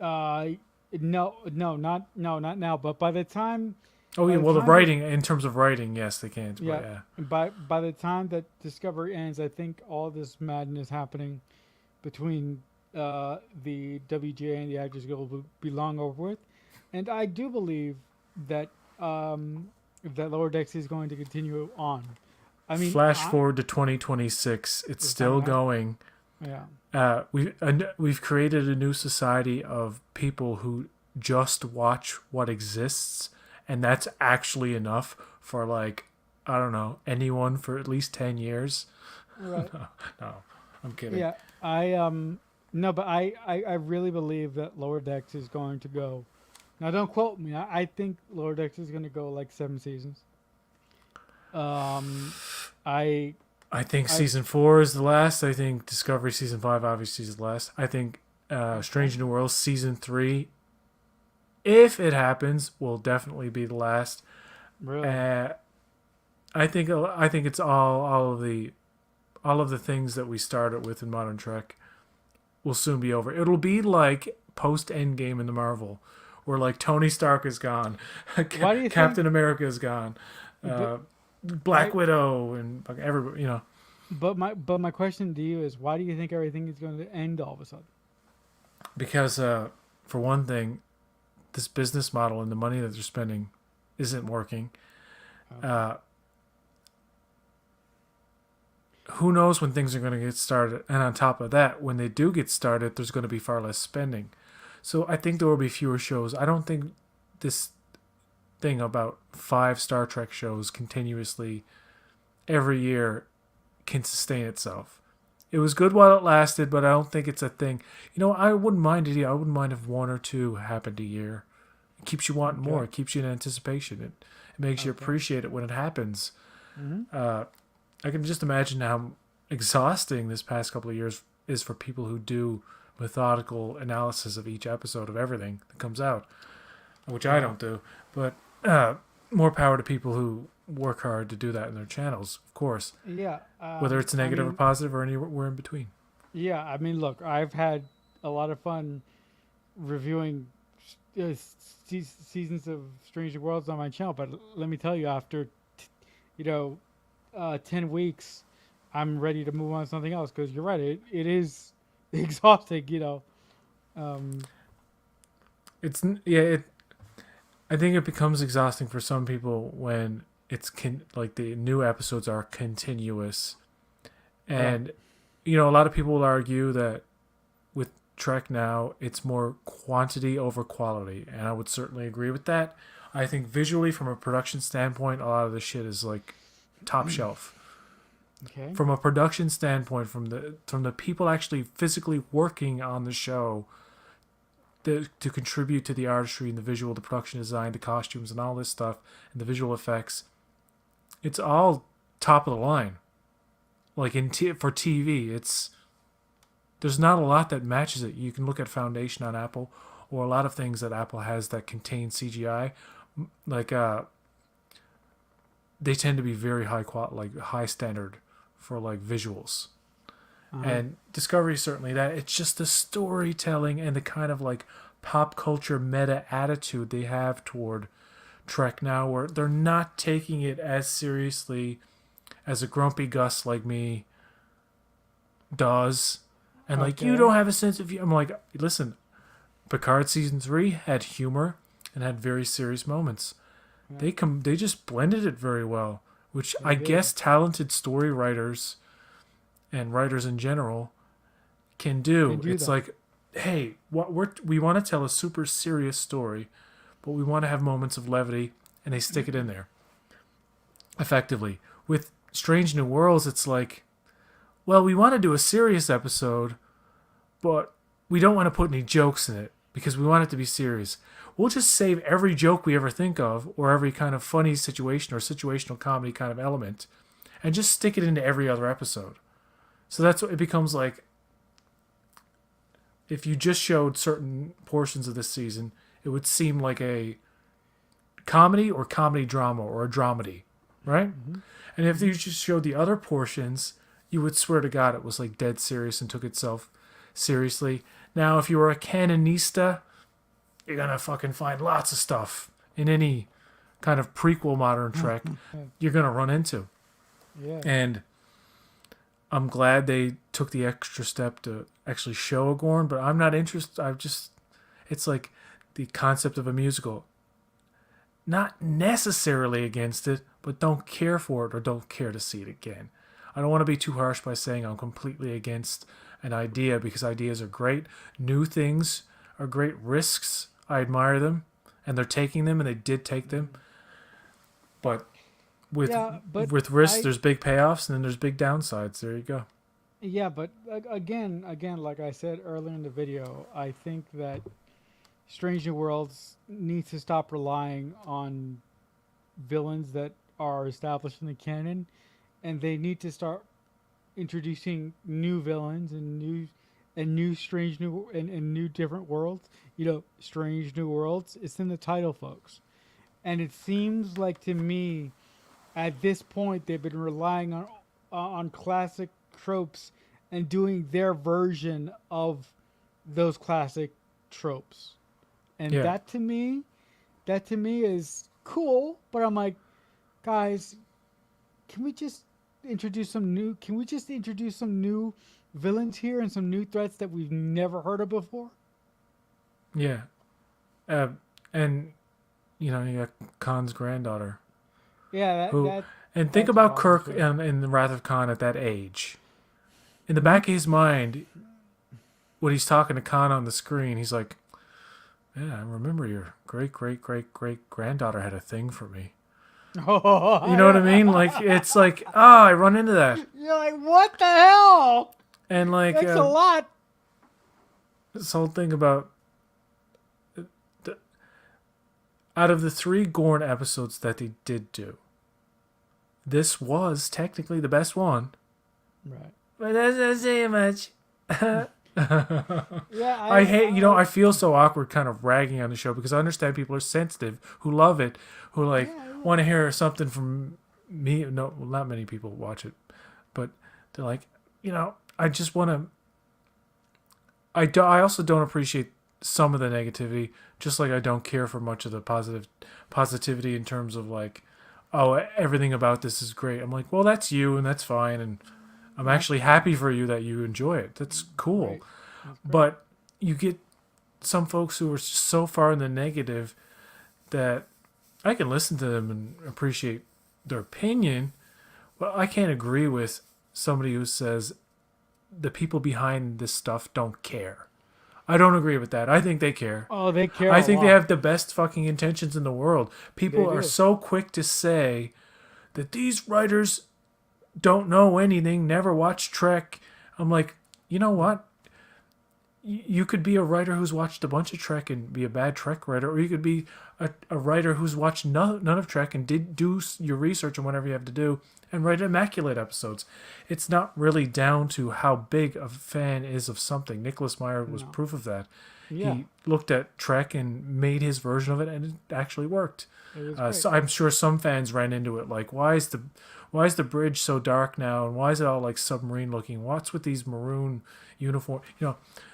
No, not now. But by the time. Oh yeah, well the writing, in terms of writing, yes they can. Yeah. By the time that Discovery ends, I think all this madness happening between the WGA and the Actors Guild will be long over with, and I do believe that that Lower Decks is going to continue on. I mean, flash forward to 2026, it's still going. Yeah. We've created a new society of people who just watch what exists, and that's actually enough for, like, I don't know, anyone for at least 10 years. Right. No, I'm kidding. Yeah, no, but I really believe that Lower Decks is going to go. Now, don't quote me. I think Lower Decks is going to go like 7 seasons. I think season 4 is the last. I think Discovery season 5 obviously is the last. I think Strange New Worlds season 3, if it happens, will definitely be the last. Really? I think it's all of the things that we started with in Modern Trek will soon be over. It'll be like post Endgame in the Marvel, where like Tony Stark is gone, Captain America is gone, Black Widow, and everybody. But my question to you is, why do you think everything is going to end all of a sudden? Because for one thing, this business model and the money that they're spending isn't working. Okay. Who knows when things are going to get started? And on top of that, when they do get started, there's going to be far less spending. So I think there will be fewer shows. I don't think this thing about 5 Star Trek shows continuously every year can sustain itself. It was good while it lasted, but I don't think it's a thing. I wouldn't mind it. I wouldn't mind if 1 or 2 happened a year. It keeps you wanting more. It keeps you in anticipation. It makes you appreciate it when it happens. Mm-hmm. I can just imagine how exhausting this past couple of years is for people who do methodical analysis of each episode of everything that comes out, which I don't do. But more power to people who work hard to do that in their channels, of course. Yeah. Whether it's negative or positive or anywhere in between. Yeah, I mean, look, I've had a lot of fun reviewing seasons of Strange New Worlds on my channel, but let me tell you, after 10 weeks, I'm ready to move on to something else because you're right, it is exhausting. It's I think it becomes exhausting for some people when it's like the new episodes are continuous, and a lot of people will argue that with Trek now it's more quantity over quality, and I would certainly agree with that. I think visually, from a production standpoint, a lot of the shit is like top shelf. Okay. From a production standpoint, from the people actually physically working on the show to contribute to the artistry and the visual, the production design, the costumes, and all this stuff, and the visual effects, it's all top of the line. Like for TV, there's not a lot that matches it. You can look at Foundation on Apple, or a lot of things that Apple has that contain CGI, like they tend to be very high quality, like high standard for like visuals. And Discovery is certainly that. It's just the storytelling and the kind of like pop culture meta attitude they have toward Trek now, where they're not taking it as seriously as a grumpy Gus like me does. And like, you don't have a sense of humor. I'm like, listen, Picard season 3 had humor and had very serious moments. Yeah. They just blended it very well, which I guess talented story writers and writers in general can do. It's that. Like, hey, we want to tell a super serious story, but we want to have moments of levity, and they stick it in there effectively. With Strange New Worlds, it's like, well, we want to do a serious episode, but we don't want to put any jokes in it because we want it to be serious. We'll just save every joke we ever think of, or every kind of funny situation or situational comedy kind of element, and just stick it into every other episode. So that's what it becomes like. If you just showed certain portions of this season, it would seem like a comedy or comedy drama or a dramedy, right? Mm-hmm. And if you just showed the other portions, you would swear to God it was like dead serious and took itself seriously. Now, if you were a canonista, you're going to fucking find lots of stuff in any kind of prequel modern Trek you're going to run into. Yeah. And I'm glad they took the extra step to actually show a Gorn, but I'm not interested. It's like the concept of a musical. Not necessarily against it, but don't care for it or don't care to see it again. I don't want to be too harsh by saying I'm completely against an idea, because ideas are great. New things are great risks. I admire them, and they're taking them, and they did take them. But with risks, there's big payoffs, and then there's big downsides. There you go. Yeah, but again, like I said earlier in the video, I think that Strange New Worlds needs to stop relying on villains that are established in the canon, and they need to start introducing new villains and new strange new and new different worlds. Strange New Worlds. It's in the title, folks, and it seems like to me, at this point, they've been relying on classic tropes and doing their version of those classic tropes, and that to me is cool. But I'm like, guys, can we just introduce some new villains here and some new threats that we've never heard of before? Yeah. And you got Khan's granddaughter. Yeah, and think about Kirk in the Wrath of Khan at that age. In the back of his mind, when he's talking to Khan on the screen, he's like, yeah, I remember your great-great-great-great-granddaughter had a thing for me. Oh, you know what I mean? Like, it's like, I run into that. You're like, what the hell? And like, that's a lot. This whole thing about out of the 3 Gorn episodes that they did do, this was technically the best one. Right. But that's not saying much. Yeah, I hate, I feel so awkward kind of ragging on the show because I understand people are sensitive who love it, who like yeah, want to hear something from me. No, well, not many people watch it, but they're like, I just want to. I also don't appreciate some of the negativity, just like I don't care for much of the positivity in terms of like, oh, everything about this is great. I'm like, well, that's you, and that's fine, and I'm that's actually happy for you that you enjoy it. That's cool. great. That's great. But you get some folks who are so far in the negative that I can listen to them and appreciate their opinion, but I can't agree with somebody who says the people behind this stuff don't care. I don't agree with that. I think they care. Oh, they care I a think they lot. have the best fucking intentions in the world. They People are do. so quick to say that these writers don't know anything, never watched Trek. I'm like, you know what? You could be a writer who's watched a bunch of Trek and be a bad Trek writer, or you could be a writer who's watched none of Trek and did do your research and whatever you have to do and write immaculate episodes. It's not really down to how big a fan is of something. Nicholas Meyer was No. proof of that. Yeah, He looked at Trek and made his version of it, and it actually worked. it was great. So I'm sure some fans ran into it like, why is the bridge so dark now, and why is it all like submarine looking? What's with these maroon uniform?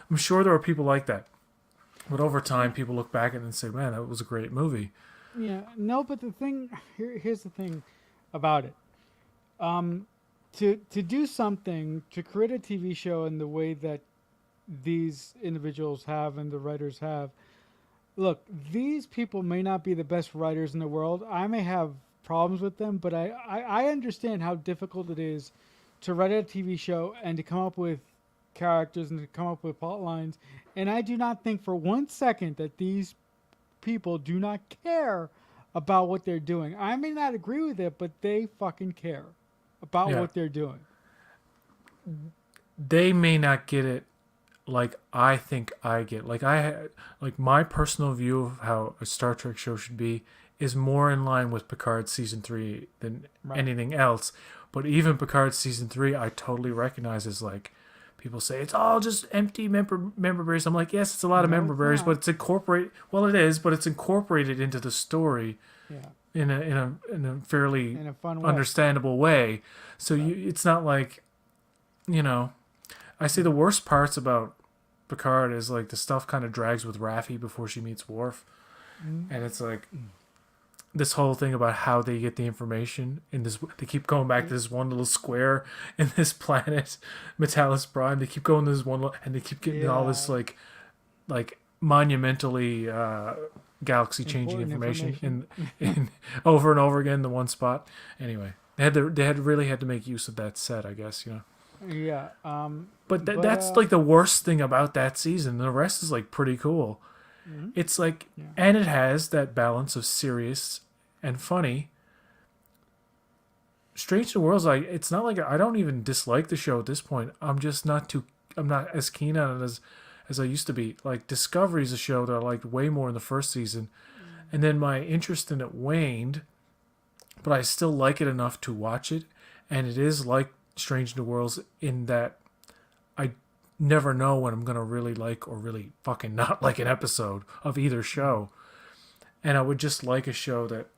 I'm sure there are people like that. But over time, people look back at it and say, man, that was a great movie. Yeah, no, but here's the thing about it. To do something, to create a TV show in the way that these individuals have and the writers have, look, these people may not be the best writers in the world. I may have problems with them, but I understand how difficult it is to write a TV show and to come up with characters and to come up with plot lines. And I do not think for 1 second that these people do not care about what they're doing. I may not agree with it, but they fucking care about Yeah. what they're doing. They may not get it like I think I get. Like my personal view of how a Star Trek show should be is more in line with Picard season 3 than Right. anything else. But even Picard season 3, I totally recognize as like people say it's all just empty member berries. I'm like, yes, it's a lot of No, member it's berries, not. but it's incorporated. Well, it is, but it's incorporated into the story Yeah, in a fairly in a fun way. understandable way. So it's not like, I say the worst parts about Picard is like the stuff kind of drags with Raffi before she meets Worf, and it's like this whole thing about how they get the information in this. They keep going back to this one little square in this planet, Metalis Prime. They keep going to this and they keep getting all this Yeah. like monumentally galaxy changing Important information in over and over again in the one spot. Anyway, they really had to make use of that set, I guess. Yeah. But But, that's like the worst thing about that season. The rest is like pretty cool. Mhm. It's like, Yeah. and it has that balance of serious and funny. Strange New Worlds, like it's not like I don't even dislike the show at this point. I'm not as keen on it as I used to be. Like Discovery is a show that I liked way more in the first season, and then my interest in it waned. But I still like it enough to watch it, and it is like Strange New Worlds in that I never know when I'm gonna really like or really fucking not like an episode of either show, and I would just like a show that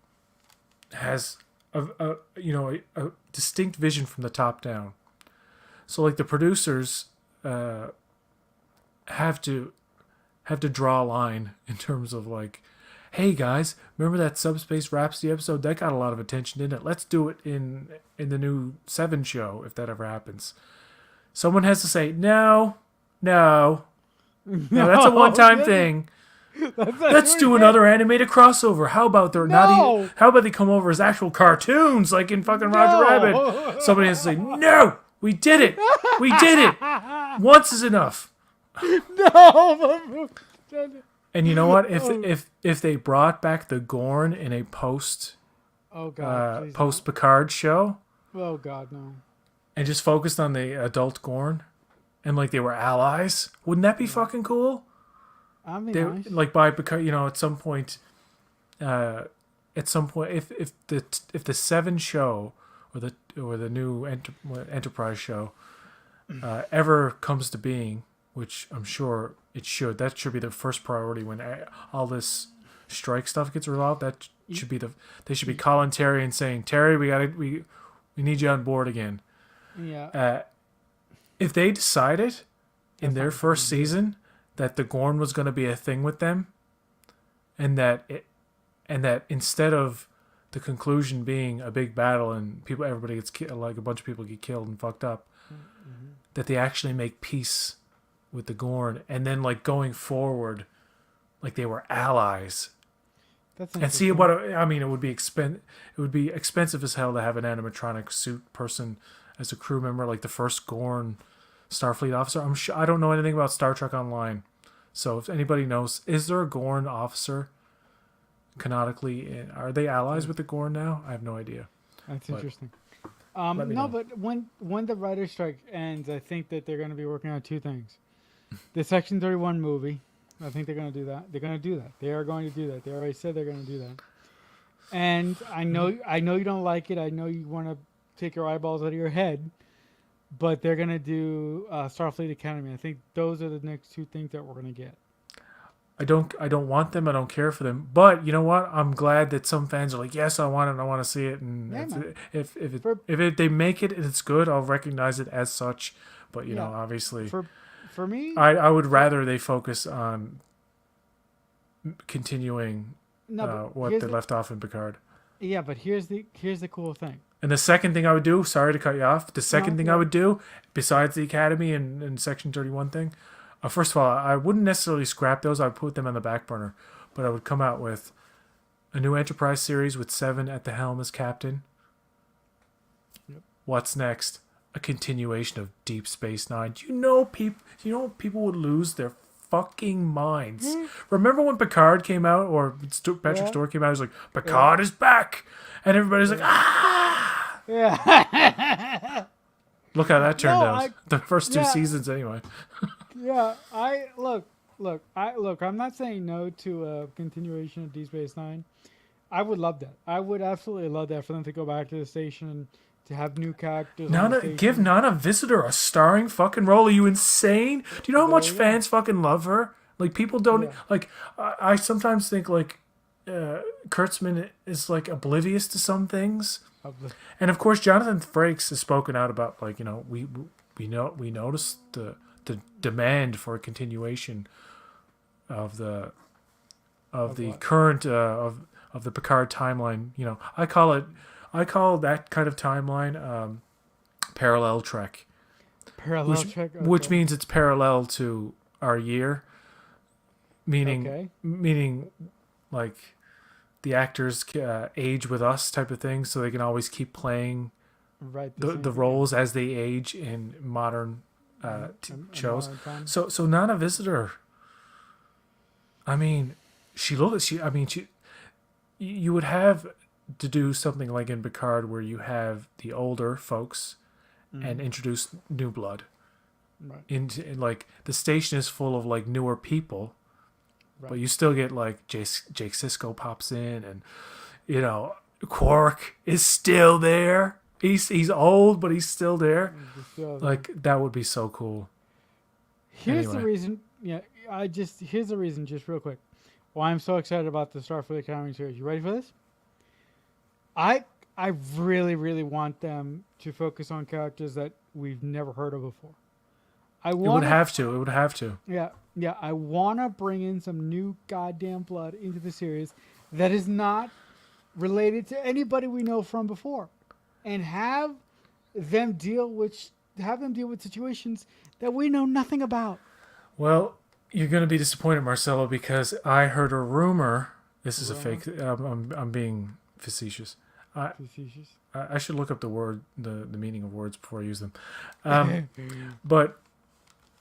has a distinct vision from the top down. So like the producers have to draw a line in terms of like, hey guys, remember that Subspace Rhapsody episode that got a lot of attention, didn't it? Let's do it in the new 7 show if that ever happens. Someone has to say no, that's a one-time thing. Let's do another animated crossover. How about they're not No. even, how about they come over as actual cartoons like in fucking Roger Rabbit? Somebody has to say, no, we did it. We did it. Once is enough. No. And you know what? If they brought back the Gorn in a post Oh God. please post Picard show don't. Oh God, no. and just focused on the adult Gorn and like they were allies, wouldn't that be fucking cool? I mean, They nice. like by Picard, at some point, if the 7 show or the new Enterprise show ever comes to being, which I'm sure it should. That should be the first priority when all this strike stuff gets resolved. That should be they should be calling Terry and saying, Terry, we need you on board again. Yeah. If they decided in That's their not first season that the Gorn was going to be a thing with them, and that instead of the conclusion being a big battle and everybody gets like a bunch of people get killed and fucked up, that they actually make peace with the Gorn, and then like going forward, like they were allies. That's And see what I mean. It would be expensive as hell to have an animatronic suit person as a crew member, like the first Gorn Starfleet officer. I'm sure I don't know anything about Star Trek Online, so if anybody knows, is there a Gorn officer canonically? Are they allies with the Gorn now? I have no idea. That's interesting. me No, know. but when the writer's strike ends, I think that they're going to be working on two things: the Section 31 movie. I think they're going to do that. They're going to do that. They are going to do that. They already said they're going to do that. And I know you don't like it. I know you want to take your eyeballs out of your head. But they're going to do Starfleet Academy. I think those are the next two things that we're going to get. I don't want them. I don't care for them. But you know what? I'm glad that some fans are like, yes, I want it. I want to see it. And Yeah, if they make it and it's good, I'll recognize it as such. But you know, obviously, for me, I would rather they focus on continuing what they left off in Picard. Yeah, but here's the cool thing. And the second thing I would do, sorry to cut you off, the second thing I would do, besides the Academy and Section 31 thing, first of all, I wouldn't necessarily scrap those. I would put them on the back burner. But I would come out with a new Enterprise series with Seven at the helm as captain. Yep. What's next? A continuation of Deep Space Nine. Do you know people would lose their fucking minds? Remember when Picard came out, or Patrick Stewart came out? He was like, Picard is back, and everybody's like, ah! Yeah. Look how that turned out. The first two seasons, anyway. Yeah, I'm not saying no to a continuation of Deep Space Nine. I would love that. I would absolutely love that for them to go back to the station and to have new characters. Give Nana Visitor a starring fucking role. Are you insane? Do you know how much fans fucking love her? Like, people don't like. I sometimes think like Kurtzman is like oblivious to some things, and of course Jonathan Frakes has spoken out about, like, you know, we noticed the demand for a continuation of the current of the Picard timeline. You know, I call that kind of timeline parallel trek. Parallel trek, okay. Which means it's parallel to our year, meaning like the actors age with us type of thing, so they can always keep playing the roles as they age in modern shows. So Nana Visitor, I mean, you would have to do something like in Picard where you have the older folks and introduce new blood. Right. Like, the station is full of like newer people, but you still get like Jake Sisko pops in, and you know, Quark is still there. He's old, but he's still there. Like, that would be so cool. Here's the reason. Yeah, here's the reason, just real quick, why I'm so excited about the Starfleet Academy series. You ready for this? I really, really want them to focus on characters that we've never heard of before. It would have to. Yeah. I want to bring in some new goddamn blood into the series that is not related to anybody we know from before, and have them deal with situations that we know nothing about. Well, you're going to be disappointed, Marcelo, because I heard a rumor. This is a fake. I'm being facetious. I should look up the meaning of words before I use them. But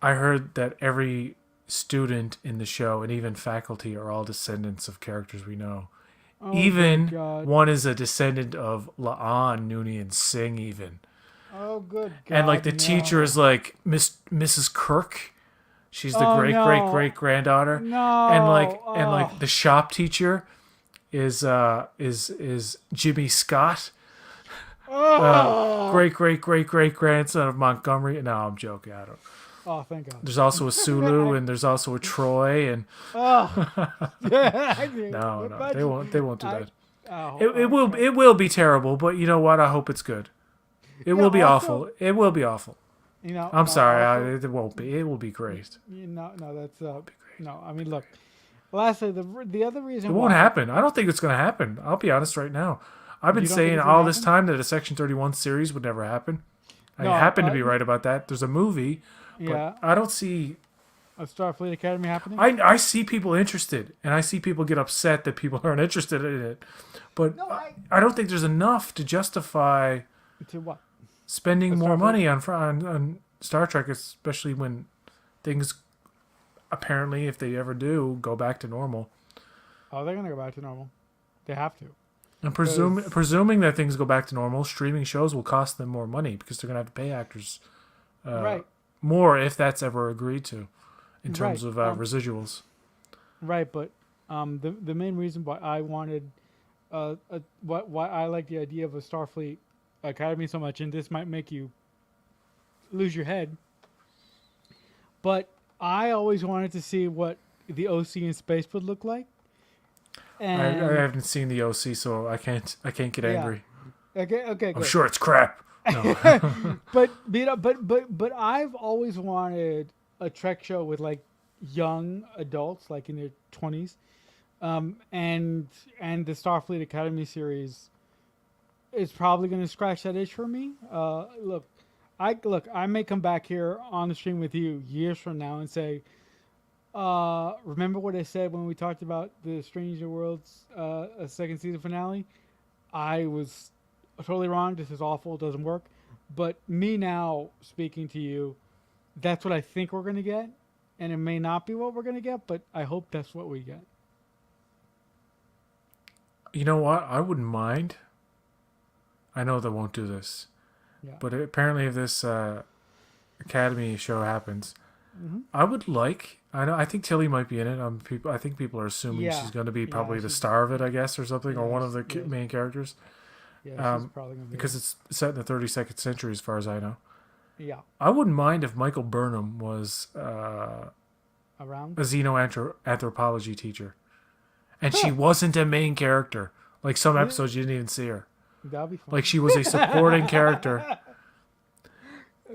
I heard that every student in the show and even faculty are all descendants of characters we know. Even one is a descendant of La'an, Nooney, and Singh even. Oh, good God. And like the teacher is like Mrs. Kirk. She's the great granddaughter. No. And like the shop teacher is Jimmy Scott. Great grandson of Montgomery. No, I'm joking. I don't. Oh, thank God. There's also a Sulu, and there's also a Troy, and Oh, no, they won't do I, that. oh, It will be terrible, but you know what? I hope it's good. It yeah. will be Also, awful. It will be awful. I'm no. sorry, Also, it won't be. It will be great. no. That's no. I mean, look. Lastly, the other It reason won't why happen. I don't think it's going to happen. I'll be honest right now. I've been you don't think saying it's gonna all this happen? time that a Section 31 series would never happen. I No, happen to be right about that. There's a movie, but yeah, I don't see. a Starfleet Academy happening. I see people interested, and I see people get upset that people aren't interested in it. But No, I don't think there's enough to justify to what? A spending more Starfleet? money on Star Trek, especially when things apparently, if they ever do, go back to normal. Oh, they're gonna go back to normal. They have to. And 'Cause- presuming that things go back to normal, streaming shows will cost them more money because they're going to have to pay actors Right, more if that's ever agreed to in terms right, of residuals. right. But the main reason why I wanted, why I like the idea of a Starfleet Academy so much, and this might make you lose your head, but I always wanted to see what the OC in space would look like. I And haven't seen the OC, so I can't get Yeah. angry. okay, I'm good. sure it's crap. No. But but I've always wanted a Trek show with like young adults, like in their 20s, and the Starfleet Academy series is probably going to scratch that itch for me. I may come back here on the stream with you years from now and say, remember what I said when we talked about the Strange New Worlds second season finale? I was totally wrong. This is awful. It doesn't work. But me now speaking to you, that's what I think we're going to get. And it may not be what we're going to get, but I hope that's what we get. You know what? I wouldn't mind. I know they won't do this. Yeah. But apparently if this Academy show happens, Mm-hmm. I would like. I think Tilly might be in it. I think people are assuming Yeah. she's going to be Yeah, probably the she's- star of it, I guess, or something, or one of the Yes. main characters. Yeah, she's probably going to be. Because it's set in the 32nd century, as far as I know. Yeah. I wouldn't mind if Michael Burnham was Around? a xenoanthropology teacher, and she wasn't a main character. Like some episodes, you didn't even see her. That'll be fun. Like she was a supporting character.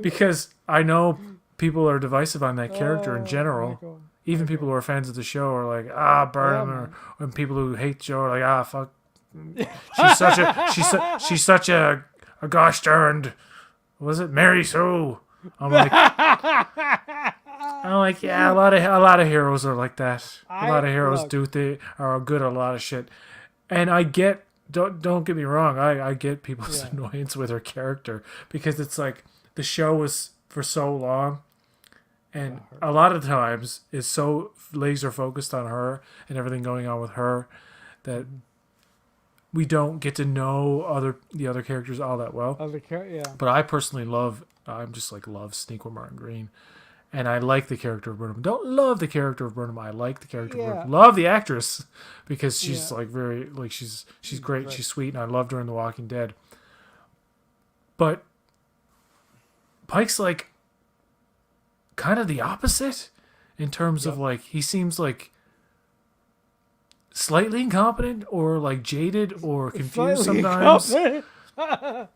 Because I know people are divisive on that character in general. Michael. Even people who are fans of the show are like, Burnham, Yeah, or man. and people who hate the show are like, fuck. She's such a gosh darned, was it Mary Sue? I'm like, yeah, a lot of heroes are like that. A lot of heroes are good at a lot of shit, and I get. Don't get me wrong. I get people's annoyance with her character because it's like the show was for so long, and a lot of times is so laser focused on her and everything going on with her that we don't get to know the other characters all that well. Yeah. But I personally love Sneak with Martin Green. And I like the character of Burnham. Don't love the character of Burnham. I like the character of Burnham. Love the actress because she's like very like she's great. She's sweet, and I loved her in The Walking Dead. But Pike's like kind of the opposite in terms of like he seems like slightly incompetent or like jaded or confused Slightly sometimes. incompetent.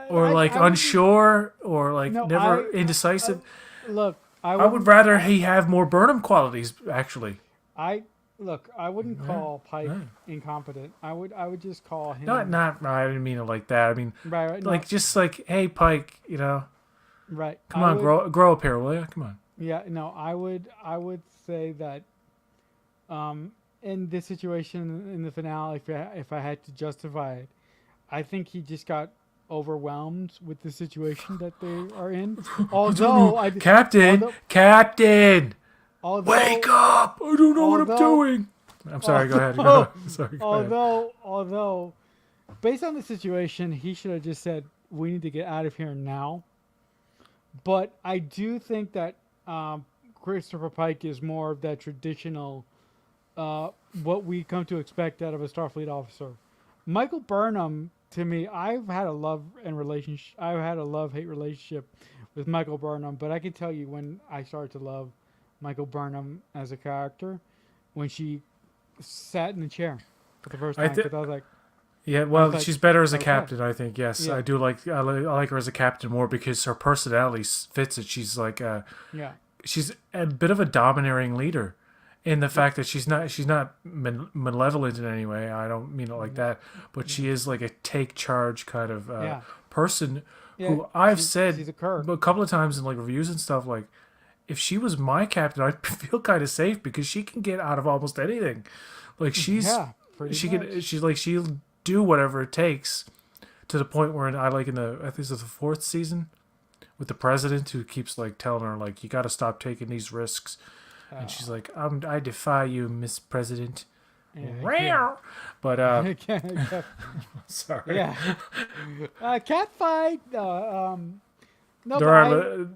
Or like unsure or like No, never indecisive. Look, I would rather he have more Burnham qualities, actually. I wouldn't call Pike incompetent. I would just call him Not. I didn't mean it like that. I mean, right. No, like just like, hey, Pike, right. come on, grow up here, will you? Come on. Yeah, no, I would say that in this situation in the finale, if I had to justify it, I think he just got overwhelmed with the situation that they are in. Although Captain, although, wake up! I don't know what I'm doing. I'm sorry. Go ahead. Sorry. Go ahead. Although, based on the situation, he should have just said, "We need to get out of here now." But I do think that Christopher Pike is more of that traditional, what we come to expect out of a Starfleet officer. Michael Burnham, to me, I've had a love-hate relationship with Michael Burnham. But I can tell you when I started to love Michael Burnham as a character when she sat in the chair for the first I time think. because Yeah, I was well, like, she's better as a okay, captain, I think. Yes, yeah, I do like. I like her as a captain more because her personality fits it. She's like, yeah, she's a bit of a domineering leader, in the yep, fact that she's not malevolent in any way. I don't mean it like no, that, but yeah, she is like a take charge kind of yeah, person yeah. who I've said She's a Kirk. a couple of times in like reviews and stuff. Like, if she was my captain, I'd feel kind of safe because she can get out of almost anything. Like Yeah, pretty much. she'll do whatever it takes to the point where I like in the I think it's the fourth season with the president who keeps like telling her like you got to stop taking these risks, and she's Uh, like I defy you, Miss President. yeah, But yeah, sorry, yeah. Cat fight. No, there but are I.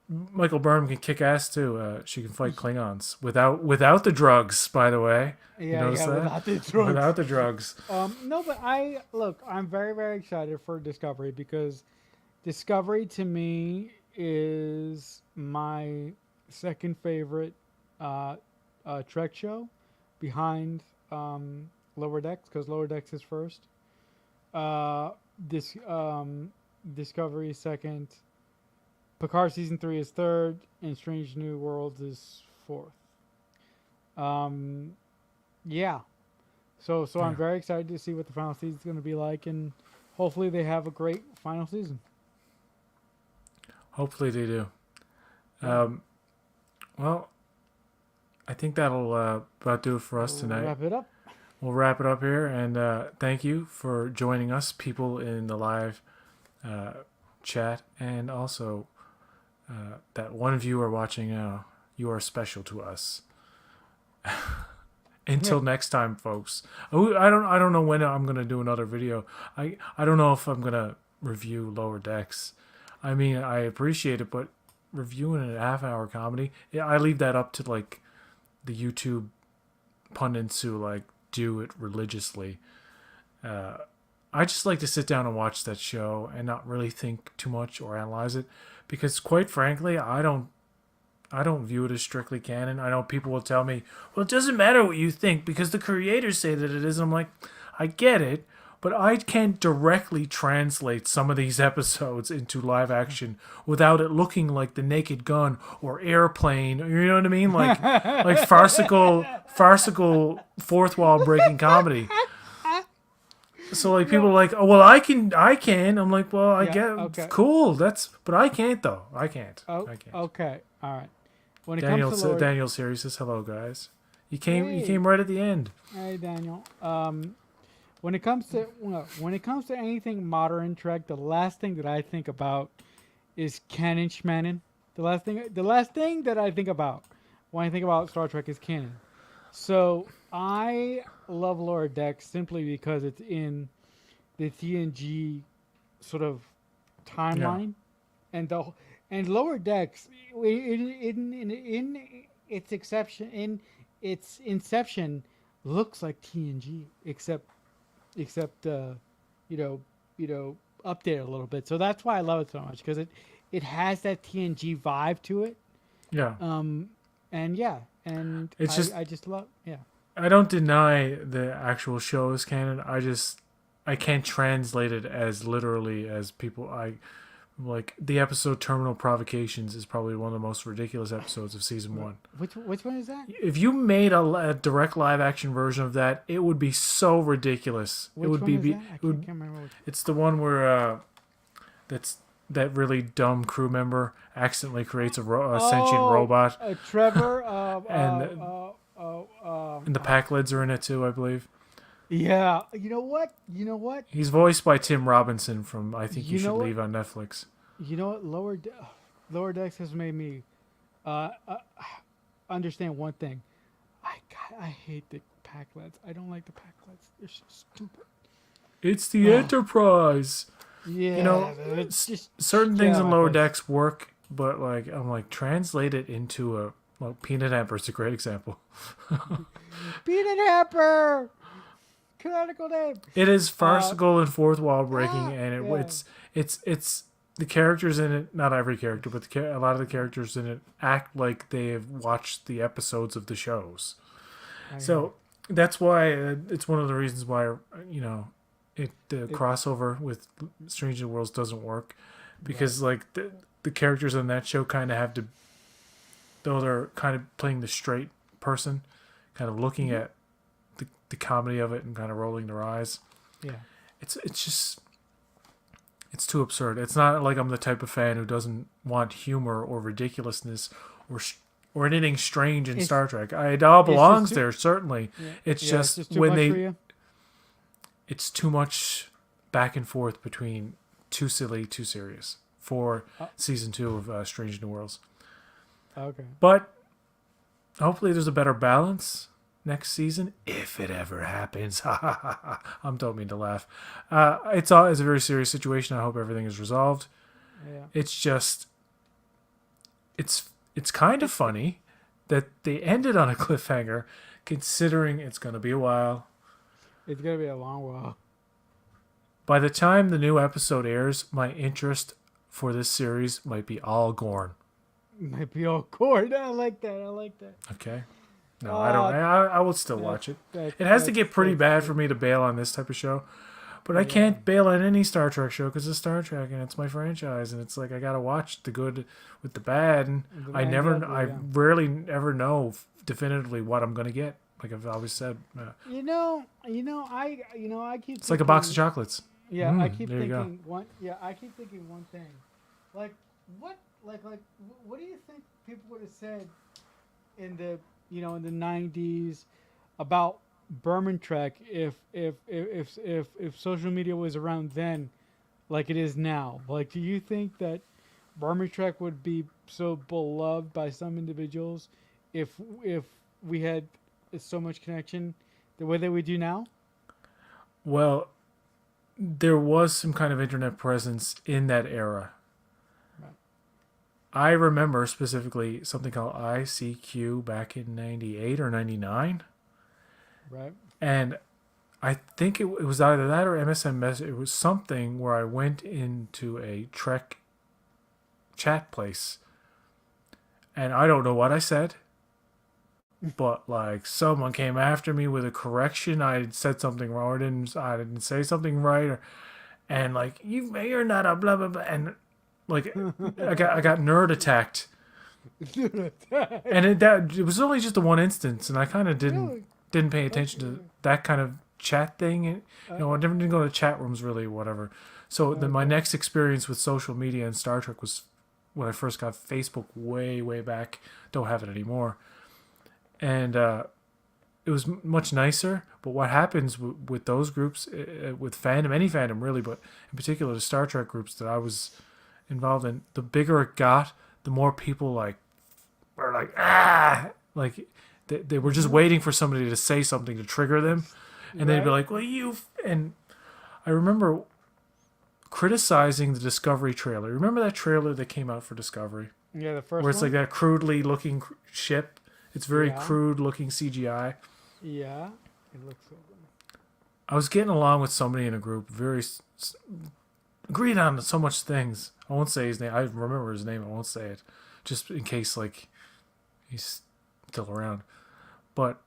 Michael Burnham can kick ass too. She can fight Klingons without the drugs. By the way, you Yeah, notice yeah, that without the drugs. without the drugs. No, but I look. I'm very, very excited for Discovery because Discovery to me is my second favorite Trek show, behind Lower Decks because Lower Decks is first. Uh, this Discovery is second. Picard season 3 is third, and Strange New Worlds is fourth. Um, yeah. So I'm Yeah, very excited to see what the final season is going to be like, and hopefully they have a great final season. hopefully they do. Yeah. Well, I think that'll about do it for us We'll tonight. wrap it up. We'll wrap it up here, and thank you for joining us, people in the live uh, chat, and also that one viewer watching now. You are special to us. Until next time, folks. Oh, I don't know when I'm gonna do another video. I don't know if I'm gonna review Lower Decks. I mean, I appreciate it, but reviewing a half-hour comedy, yeah, I leave that up to like the YouTube pundits who like do it religiously. Uh, I just like to sit down and watch that show and not really think too much or analyze it, because quite frankly, I don't view it as strictly canon. I know people will tell me, well, it doesn't matter what you think because the creators say that it is. And I'm like, I get it, but I can't directly translate some of these episodes into live action without it looking like The Naked Gun or Airplane. You know what I mean? Like farcical fourth wall breaking comedy. So like people are like, oh well, I can. I'm like, well, I Yeah. get Okay. cool. But I can't though. I can't. Oh. I can't. Okay. All right. When it comes to Lord, Daniel Series says hello, guys. You hey, came right at the end. hey, Daniel. When it comes to anything modern Trek, the last thing that I think about is canon schmanon. The last thing that I think about when I think about Star Trek is canon. So I love Lower Decks simply because it's in the TNG sort of Yeah, timeline, and the and Lower Decks in its exception in its inception looks like TNG, except you know updated a little bit. So that's why I love it so much because it has that TNG vibe to it. yeah. Um, and yeah, and It's just I just love yeah. I don't deny the actual show is canon. I can't translate it as literally as people. I like the episode Terminal Provocations is probably one of the most ridiculous episodes of season one. Which one is that? If you made a direct live action version of that, it would be so ridiculous. It Which would one be, is that? I it would. can't remember. It's the one where that's that really dumb crew member accidentally creates a sentient robot, Trevor. and and the pack lids are in it too, I believe. Yeah. You know what? You know what? He's voiced by Tim Robinson from I Think You You Should know what? Leave on Netflix. You know what? Lower Decks has made me uh, uh, understand one thing. I hate the Packlets. I don't like the Packlets. They're so stupid. It's the Enterprise. Yeah. You know, certain get things out in of my Lower face. Decks work, but like I'm like translate it into a well, Peanut Hamper is a great example. Peanut Hamper. Canonical name. It is farcical and fourth wall breaking, and Yeah. it's the characters in it, not every character, but a lot of the characters in it act like they have watched the episodes of the shows. I know. So that's why it's one of the reasons why the It, crossover with Strange New Worlds doesn't work, right. because like the characters on that show kind of have to, though they're kind of playing the straight person, kind of looking Hmm. at the comedy of it and kind of rolling their eyes. Yeah. It's just it's too absurd. It's not like I'm the type of fan who doesn't want humor or ridiculousness or or anything strange in It's Star Trek. It all it's just belongs too. there, certainly. Yeah. It's Yeah. It's just just too when much for they you. it's too much back and forth between too silly, too serious for Uh, season 2 of Strange New Worlds. okay. But hopefully there's a better balance next season, if it ever happens. Don't mean to laugh. It's a very serious situation. I hope everything is resolved. Yeah. It's just it's kind of It's funny that they ended on a cliffhanger, considering it's going to be a while. it's gonna be a long while. By the time the new episode airs, my interest for this series might be all gone. Might be all cord. I like that. I like that. Okay. No, I don't. I will still That, watch it. It has to get pretty that's bad good. for me to bail on this type of show. But I Yeah. can't bail on any Star Trek show because it's Star Trek and it's my franchise, and it's like I gotta watch the good with the bad, and The I man never, the ugly, I yeah. rarely ever know definitively what I'm gonna get. Like I've always said, I keep it's like a box of thinking. chocolates. Yeah, I keep There you go. thinking one. Yeah, I keep thinking one thing. Like what? What do you think people would have said in the in the '90s about Berman Trek if social media was around then, like it is now? Like, do you think that Berman Trek would be so beloved by some individuals if we had so much connection the way that we do now? Well, there was some kind of internet presence in that era. Right. I remember specifically something called ICQ back in '98 or '99. Right. And I think it was either that or MSN Messenger. It was something where I went into a Trek chat place, and I don't know what I said, but like someone came after me with a correction. I had said something wrong. I didn't say something right, and like you're not a blah blah blah, and like I got nerd attacked, and it was only just the one instance, and I kind of Really? didn't pay attention to Okay. that kind of chat thing. And, Uh, I never didn't go to chat rooms really, whatever. So then my okay. next experience with social media and Star Trek was when I first got Facebook way back. Don't have it anymore, and it was much nicer. But what happens with those groups, with fandom, any fandom really, but in particular the Star Trek groups that I was involved in, the bigger it got, the more people were like like they were just waiting for somebody to say something to trigger them, and they'd be Right? like, "Well, and I remember criticizing the Discovery trailer. Remember that trailer that came out for Discovery, Yeah, the where first it's like one. that crudely looking ship? It's very Yeah. crude looking CGI. Yeah. It looks so good. I was getting along with somebody in a group, agreed on so much things. I won't say his name. I remember his name. I won't say it, just in case like he's still around. But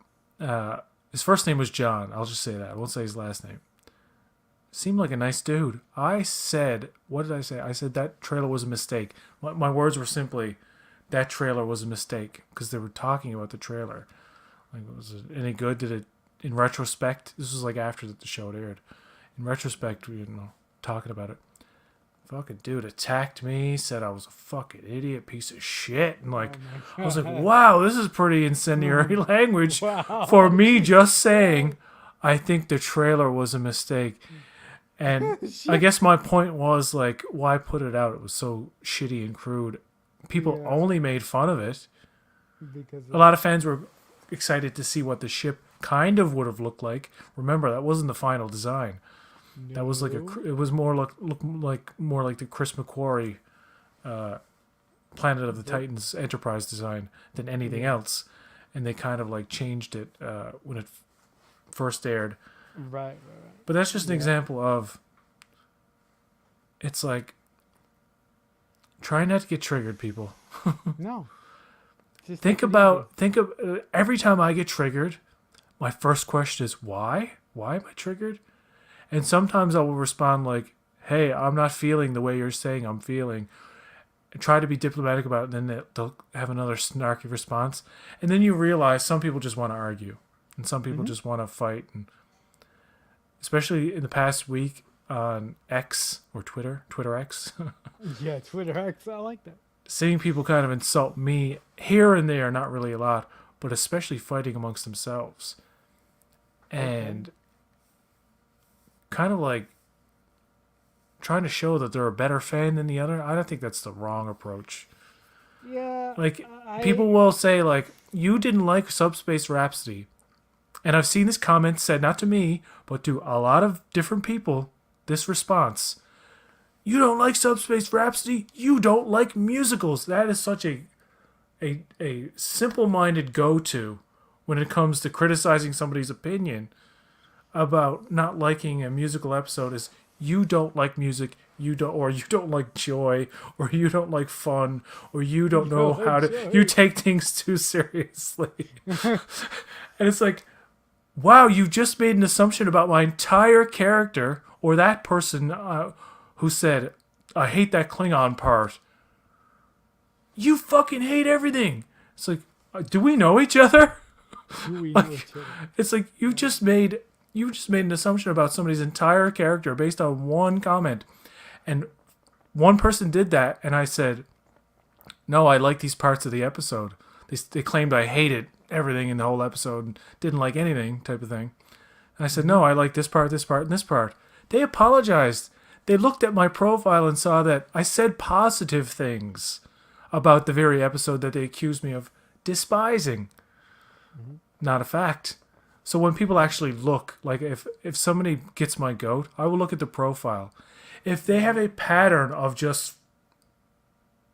his first name was John. I'll just say that. I won't say his last name. Seemed like a nice dude. I said, what did I say? I said that trailer was a mistake. My words were simply, that trailer was a mistake, because they were talking about the trailer. Like, was it any good? Did it, in retrospect, this was like after the show had aired. In retrospect, talking about it. Fucking dude attacked me, said I was a fucking idiot, piece of shit. And like, Oh I was like, my wow, this is pretty incendiary language god. for Wow. me just saying, I think the trailer was a mistake. And I guess my point was like, why put it out? It was so shitty and crude. People Yeah. only made fun of it. Because A lot of fans were excited to see what the ship kind of would have looked like. Remember, that wasn't the final design. That was like it was more look like more like the Chris McQuarrie Planet of the Yep. Titans Enterprise design than anything Yeah. else, and they kind of like changed it when it first aired. Right. Right. Right. But that's just an Yeah. example of, it's like Try not to get triggered, people. No, just Think take it about easy. think of every time I get triggered, my first question is why? Why am I triggered? And sometimes I will respond like, "Hey, I'm not feeling the way you're saying I'm feeling." And try to be diplomatic about it, and then they'll have another snarky response. And then you realize some people just want to argue, and some people Hmm. just want to fight. And especially in the past week on X or Twitter X, Yeah, Twitter X. I like that. seeing people kind of insult me here and there, not really a lot, but especially fighting amongst themselves. Okay. And kind of like trying to show that they're a better fan than the other. I don't think that's the wrong approach. Yeah, Like I. people will say like you didn't like Subspace Rhapsody. And I've seen this comment said not to me, but to a lot of different people, this response. You don't like Subspace Rhapsody? You don't like musicals. That is such a simple minded go to when it comes to criticizing somebody's opinion about not liking a musical episode is you don't like music, you don't like joy, or you don't like fun, or you don't know Yo, how to you Joey. take things too seriously. And it's like, wow, you just made an assumption about my entire character or that person who said, I hate that Klingon part. You fucking hate everything. It's like, do we know each other? Do we know Like, each other? it's like you just made an assumption about somebody's entire character based on one comment, and one person did that, and I said, no, I like these parts of the episode. They claimed I hated everything in the whole episode and didn't like anything, type of thing. And I said, Hmm. no, I like this part, and this part. They apologized. They looked at my profile and saw that I said positive things about the very episode that they accused me of despising. Hmm. Not a fact. So when people actually look, like if somebody gets my goat, I will look at the profile. If they have Right. a pattern of just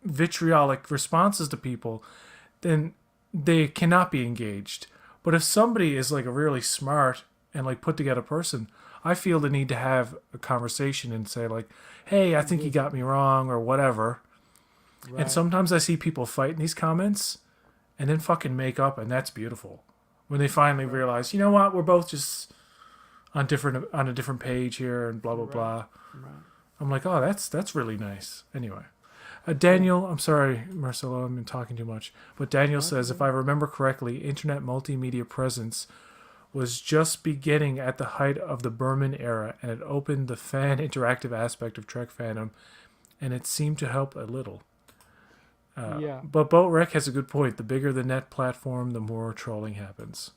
vitriolic responses to people, then they cannot be engaged. But if somebody is like a really smart and like put together person, I feel the need to have a conversation and say like, "Hey, I think you got Listen. me wrong" or whatever. And Right. sometimes I see people fight in these comments and then fucking make up, and that's beautiful. When they finally Right. realize, you know what, we're both just on a different page here and blah blah Right. blah. Right. I'm like, oh, that's really nice. Anyway, Yeah. Daniel, I'm sorry, Marcelo, I'm talking too much. But Daniel No, it's says, okay. if I remember correctly, internet multimedia presence was just beginning at the height of the Berman era, and it opened the fan interactive aspect of Trek fandom, and it seemed to help a little. Yeah. But Boatrek has a good point. The bigger the net platform, the more trolling happens.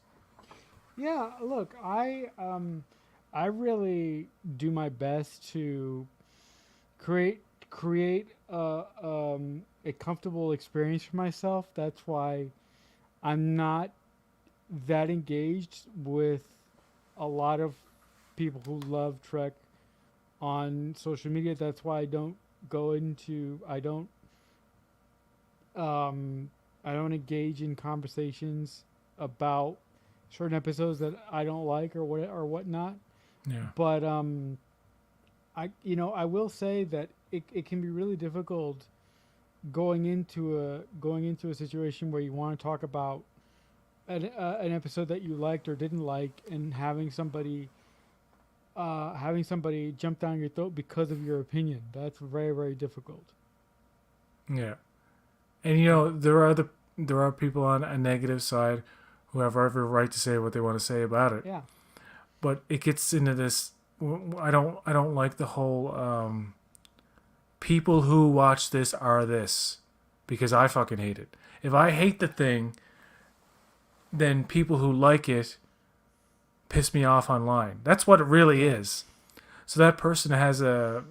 Yeah. Look, I really do my best to create a comfortable experience for myself. That's why I'm not that engaged with a lot of people who love Trek on social media. That's why go into I don't engage in conversations about certain episodes that I don't like or whatnot. Yeah. But I will say that it can be really difficult going into a situation where you want to talk about an episode that you liked or didn't like, and having somebody jump down your throat because of your opinion. That's very, very difficult. Yeah. And you know, there are people on a negative side who have every right to say what they want to say about it. Yeah. But it gets into this. I don't like the whole people who watch this are this because I fucking hate it. If I hate the thing, then people who like it piss me off online. That's what it really Right. is. So that person has an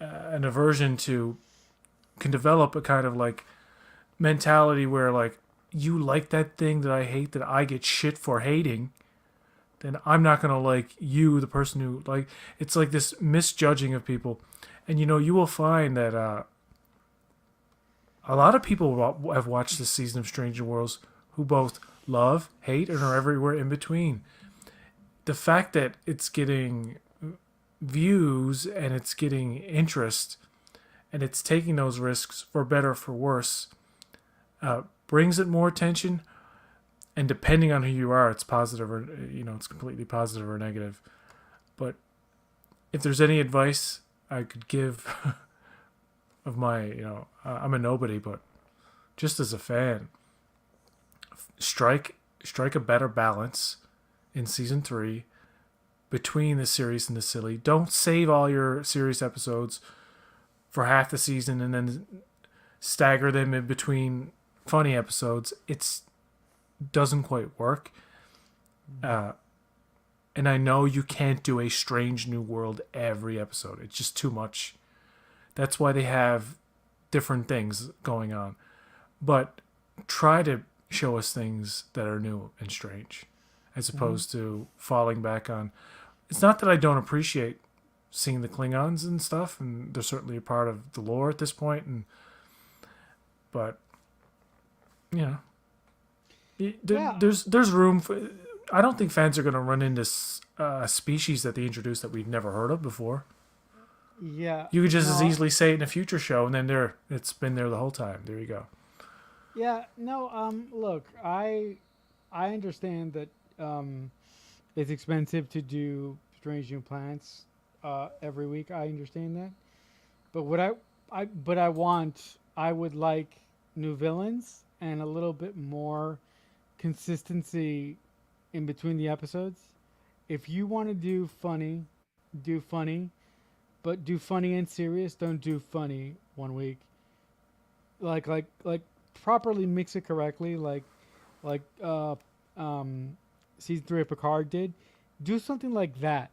aversion to can develop a kind of like mentality where like you like that thing that I hate that I get shit for hating, then I'm not gonna like you, the person who like. It's like this misjudging of people, and you know you will find that a lot of people have watched this season of Stranger Worlds who both love, hate, and are everywhere in between. The fact that it's getting views and it's getting interest and it's taking those risks for better or for worse. Brings it more attention, and depending on who you are, it's positive or it's completely positive or negative. But if there's any advice I could give of my, I'm a nobody, but just as a fan, strike a better balance in season 3 between the serious and the silly. Don't save all your serious episodes for half the season and then stagger them in between funny episodes. It doesn't quite work. And I know you can't do a Strange New World every episode. It's just too much. That's why they have different things going on. But try to show us things that are new and strange, as opposed to falling back on. It's not that I don't appreciate seeing the Klingons and stuff, and they're certainly a part of the lore at this point. But there's room for. I don't think fans are going to run into a species that they introduced that we've never heard of before. Yeah, you could just as easily say it in a future show, and then it's been there the whole time. There you go. Yeah, no. Look, I understand that it's expensive to do Strange New Plants every week. I understand that, but I would like new villains and a little bit more consistency in between the episodes. If you want to do funny, but do funny and serious. Don't do funny one week. Like properly mix it correctly. Like season 3 of Picard did. Do something like that,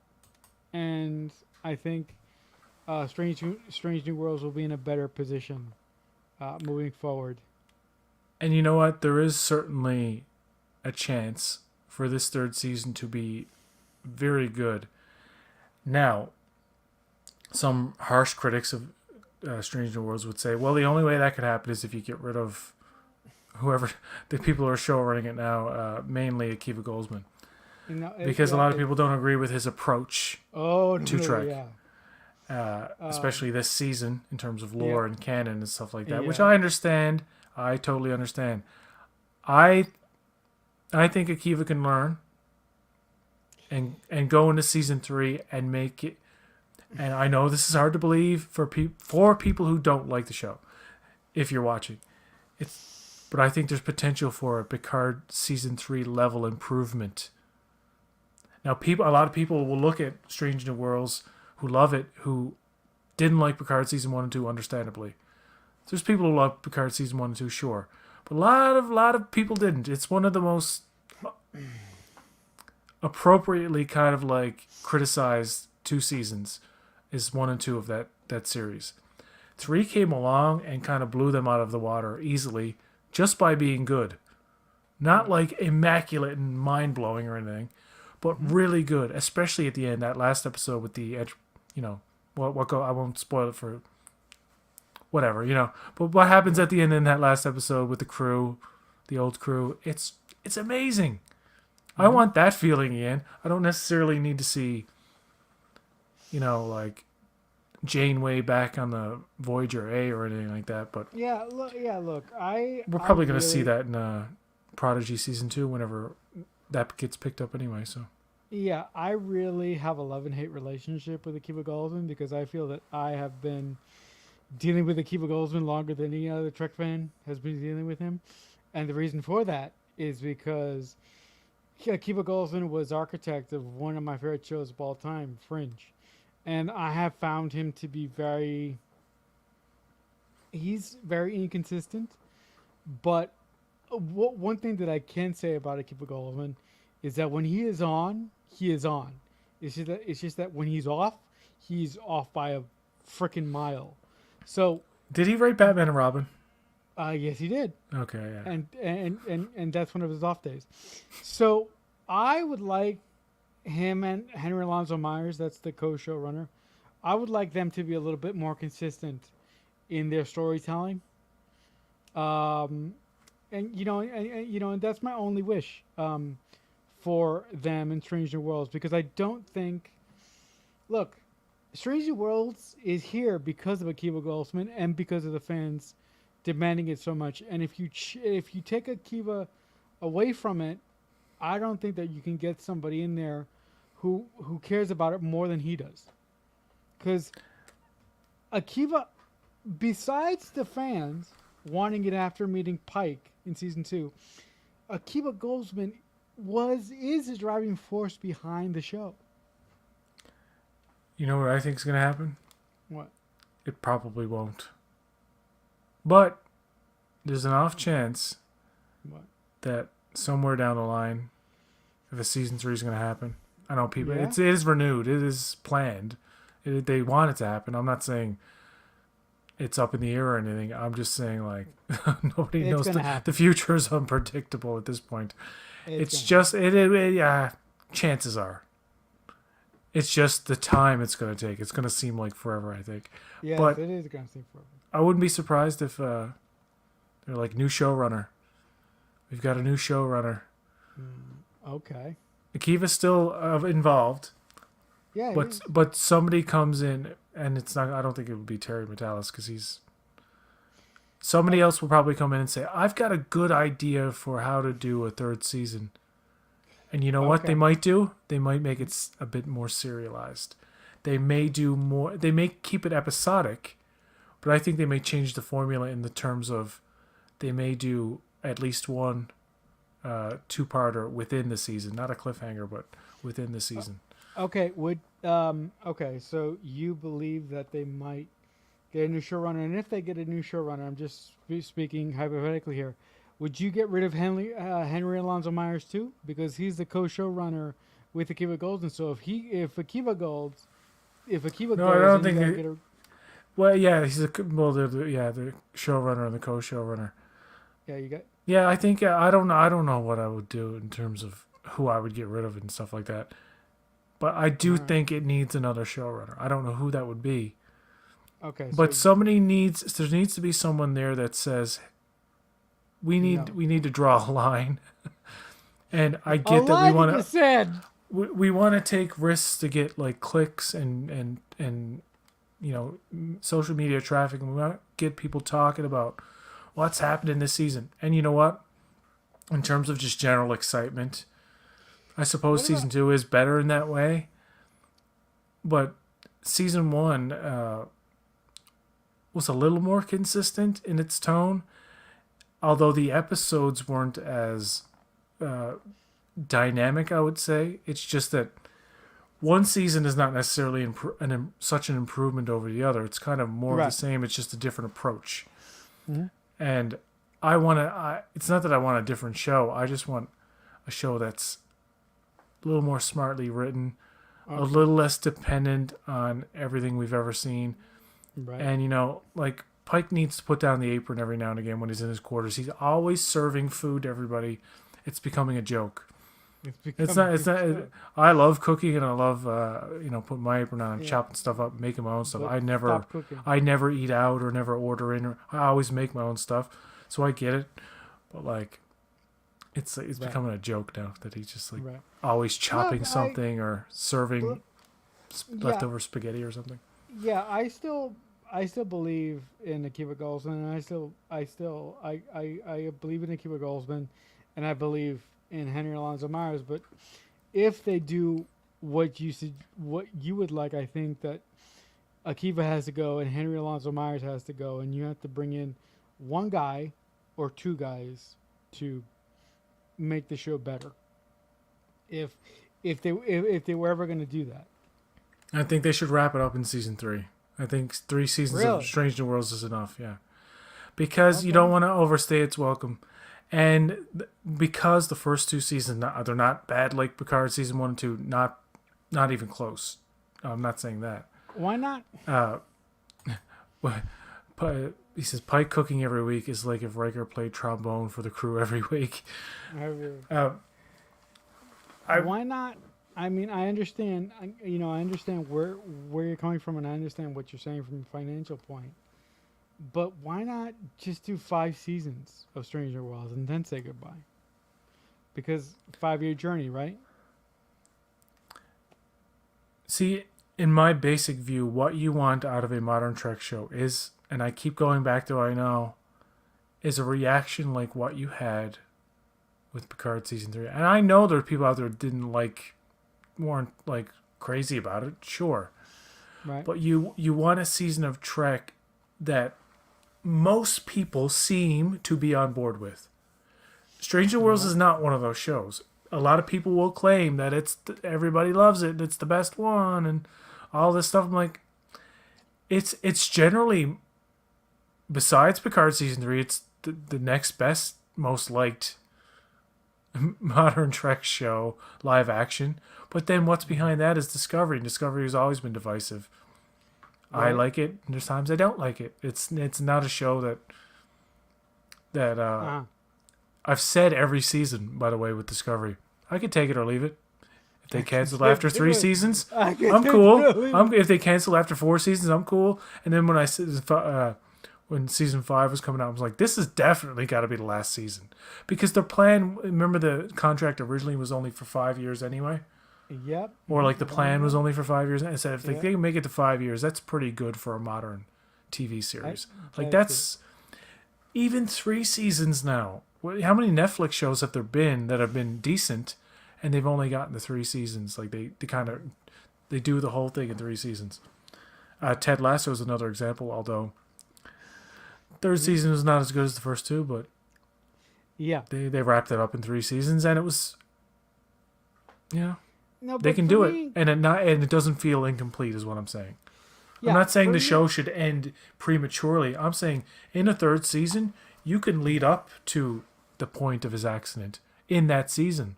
and I think Strange New Worlds will be in a better position moving forward. And you know what? There is certainly a chance for this third season to be very good. Now, some harsh critics of Strange New Worlds would say, well, the only way that could happen is if you get rid of whoever the people who are show running it now, mainly Akiva Goldsman. Because a lot of people don't agree with his approach to Trek. Especially this season in terms of lore and canon and stuff like that, which I understand. I totally understand. I think Akiva can learn and go into season 3 and make it. And I know this is hard to believe for people who don't like the show. If you're watching, but I think there's potential for a Picard season 3 level improvement. Now, a lot of people will look at Strange New Worlds who love it, who didn't like Picard season 1 and 2, understandably. There's people who love Picard season 1 and 2, sure, but a lot of people didn't. It's one of the most appropriately kind of like criticized 2 seasons is 1 and 2 of that series. 3 came along and kind of blew them out of the water easily just by being good. Not like immaculate and mind-blowing or anything, but really good, especially at the end, that last episode with the edge, I won't spoil it for whatever, but what happens at the end in that last episode with the crew, the old crew, it's amazing. I want that feeling again. I don't necessarily need to see, like Janeway back on the Voyager A or anything like that, but look, we're probably going to see that in Prodigy season 2 whenever that gets picked up anyway. So I really have a love and hate relationship with Akiva Goldsman because I feel that I have been dealing with Akiva Goldsman longer than any other Trek fan has been dealing with him, and the reason for that is because Akiva Goldsman was architect of one of my favorite shows of all time, Fringe, and I have found him to be he's very inconsistent, but one thing that I can say about Akiva Goldsman is that when he is on, he is on. It's just that when he's off by a freaking mile. So did he write Batman and Robin? Yes, he did. Okay, yeah. And that's one of his off days. So I would like him and Henry Alonso Myers, that's the co-showrunner, I would like them to be a little bit more consistent in their storytelling. And that's my only wish for them in Strange New Worlds, because I don't think, look, Strange New Worlds is here because of Akiva Goldsman and because of the fans demanding it so much. And if you take Akiva away from it, I don't think that you can get somebody in there who cares about it more than he does. Because Akiva, besides the fans wanting it after meeting Pike in season 2, Akiva Goldsman is the driving force behind the show. You know what I think is going to happen? What? It probably won't. But there's an off chance What? that somewhere down the line, if a season 3 is going to happen, I know people. Yeah? It is renewed. It is planned. They want it to happen. I'm not saying it's up in the air or anything. I'm just saying like nobody It's knows. gonna happen. The future is unpredictable at this point. It's gonna just yeah. Chances are. It's just the time it's going to take. It's going to seem like forever, I think. Yes, but it is going to seem forever. I wouldn't be surprised if they're like new showrunner. We've got a new showrunner. Okay. Akiva's still involved, Yeah. but somebody comes in, and it's not. I don't think it would be Terry Metalis because he's. Somebody else will probably come in and say, "I've got a good idea for how to do a third season." And you know what they might do? They might make it a bit more serialized. They may do more. They may keep it episodic, but I think they may change the formula in the terms of they may do at least one two-parter within the season, not a cliffhanger, but within the season. Okay. Okay. So you believe that they might get a new showrunner, and if they get a new showrunner, I'm just speaking hypothetically here. Would you get rid of Henry Alonso Myers too? Because he's the co-showrunner with Akiva Golds, and so if Akiva Golds, No, I don't think. Well, yeah, he's the showrunner and the co-showrunner. Yeah, you got. Yeah, I think I don't know. I don't know what I would do in terms of who I would get rid of and stuff like that. But I do think it needs another showrunner. I don't know who that would be. Okay. But there needs to be someone there that says we need to draw a line. And I get that we want to we want to take risks to get like clicks and social media traffic, and we want to get people talking about what's happening this season. And you know what? In terms of just general excitement, I suppose season 2 is better in that way. But season 1 was a little more consistent in its tone, although the episodes weren't as dynamic, I would say. It's just that one season is not necessarily such an improvement over the other. It's kind of more of the same. It's just a different approach. Mm-hmm. And it's not that I want a different show. I just want a show that's a little more smartly written, a little less dependent on everything we've ever seen. Right. And, like Pike needs to put down the apron every now and again when he's in his quarters. He's always serving food to everybody. It's becoming a joke. It's not. I love cooking and I love putting my apron on and chopping stuff up, and making my own stuff. I never eat out or never order in. I always make my own stuff, so I get it. But like, it's becoming a joke now that he's just like always chopping something or serving leftover spaghetti or something. Yeah, I still believe in Akiva Goldsman, and I believe in Akiva Goldsman, and I believe in Henry Alonso Myers. But if they do what you would like, I think that Akiva has to go and Henry Alonso Myers has to go, and you have to bring in one guy or two guys to make the show better. If they were ever going to do that. I think they should wrap it up in season 3. I think 3 seasons of Strange New Worlds is enough, yeah. Because you don't want to overstay its welcome. And because the first 2 seasons, they're not bad like Picard season 1 and 2, not even close. I'm not saying that. Why not? He says Pike cooking every week is like if Riker played trombone for the crew every week. Why not? I mean, I understand. I understand where you're coming from, and I understand what you're saying from a financial point. But why not just do 5 seasons of Stranger Worlds and then say goodbye? Because 5-year journey, right? See, in my basic view, what you want out of a modern Trek show is, and I keep going back to I know, is a reaction like what you had with Picard season 3. And I know there are people out there who weren't like crazy about it, sure. Right. But you want a season of Trek that most people seem to be on board with. Stranger Worlds is not one of those shows. A lot of people will claim that everybody loves it, it's the best one, and all this stuff. I'm like, it's generally, besides Picard season 3, it's the next best, most liked modern Trek show, live action. But then what's behind that is Discovery, and Discovery has always been divisive. Right. I like it, and there's times I don't like it. It's not a show that I've said every season, by the way, with Discovery. I could take it or leave it. If they cancel after 3 seasons, I'm cool. If they cancel after 4 seasons, I'm cool. And then when season 5 was coming out, I was like, this has definitely got to be the last season. Because their plan, remember the contract originally was only for 5 years anyway? Yep. Or like the plan was only for 5 years. And I said, if they can make it to 5 years, that's pretty good for a modern TV series. That's even 3 seasons now. How many Netflix shows have there been that have been decent, and they've only gotten the 3 seasons? Like they do the whole thing in 3 seasons. Ted Lasso is another example, although third season was not as good as the first 2, but yeah, they wrapped it up in 3 seasons, and it was, no, they can do it, and it doesn't feel incomplete, is what I'm saying. I'm not saying the show should end prematurely. I'm saying in a 3rd season, you can lead up to the point of his accident in that season.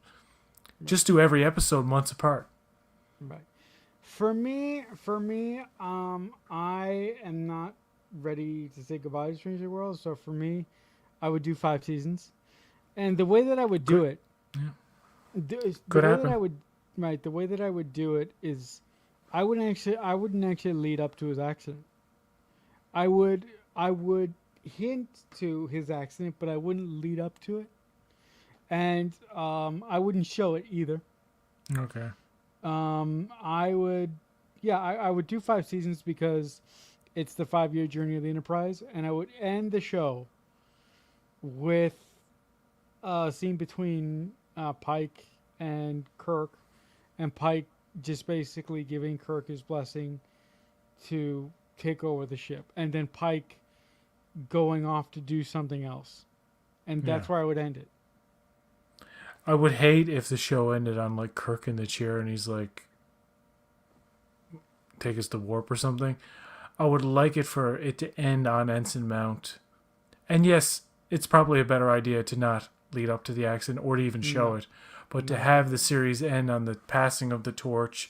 Just do every episode months apart. Right. For me, I am not ready to say goodbye to Stranger World. So for me, I would do 5 seasons, and the way that I would do it, Could happen. The way that I would do it is, I wouldn't actually lead up to his accident. I would hint to his accident, but I wouldn't lead up to it, and I wouldn't show it either. Okay. I would do 5 seasons because it's the 5-year journey of the Enterprise, and I would end the show with a scene between Pike and Kirk, and Pike just basically giving Kirk his blessing to take over the ship, and then Pike going off to do something else, and that's where I would end it. I would hate if the show ended on like Kirk in the chair and he's like, take us to warp or something. I would like it for it to end on Ensign Mount. And yes, it's probably a better idea to not lead up to the accident or to even show it, but to have the series end on the passing of the torch,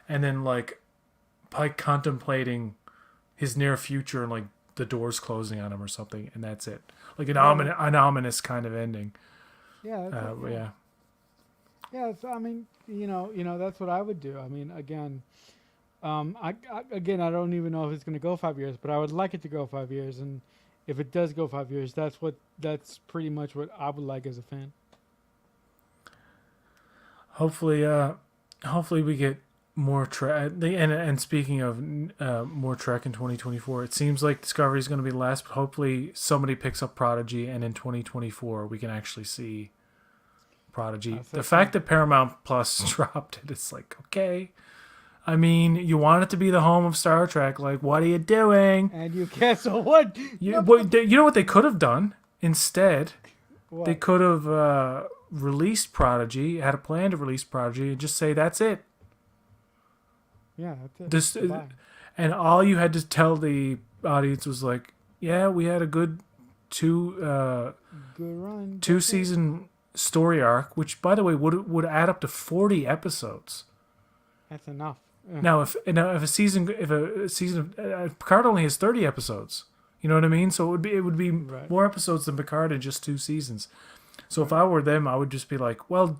and then like Pike contemplating his near future and like the doors closing on him or something, and that's it. Like an ominous kind of ending. Yeah. Yeah. So I mean, that's what I would do. I mean, again, I don't even know if it's going to go 5 years, but I would like it to go 5 years, and if it does go 5 years, that's pretty much what I would like as a fan. Hopefully we get more Trek. And speaking of more Trek in 2024, it seems like Discovery is going to be the last, but hopefully somebody picks up Prodigy, and in 2024 we can actually see Prodigy. The fact that Paramount Plus dropped it, it's like, okay. I mean, you want it to be the home of Star Trek. Like, what are you doing? And you cancel what? You know what they could have done instead? What? They could have released Prodigy, had a plan to release Prodigy, and just say that's it. Yeah, that's it. And all you had to tell the audience was like, yeah, we had a good two season story arc, which by the way would add up to 40 episodes. That's enough. Yeah. Now, if a season Picard only has 30 episodes, you know what I mean? So it would be right. More episodes than Picard in just 2 seasons. So if I were them, I would just be like, well,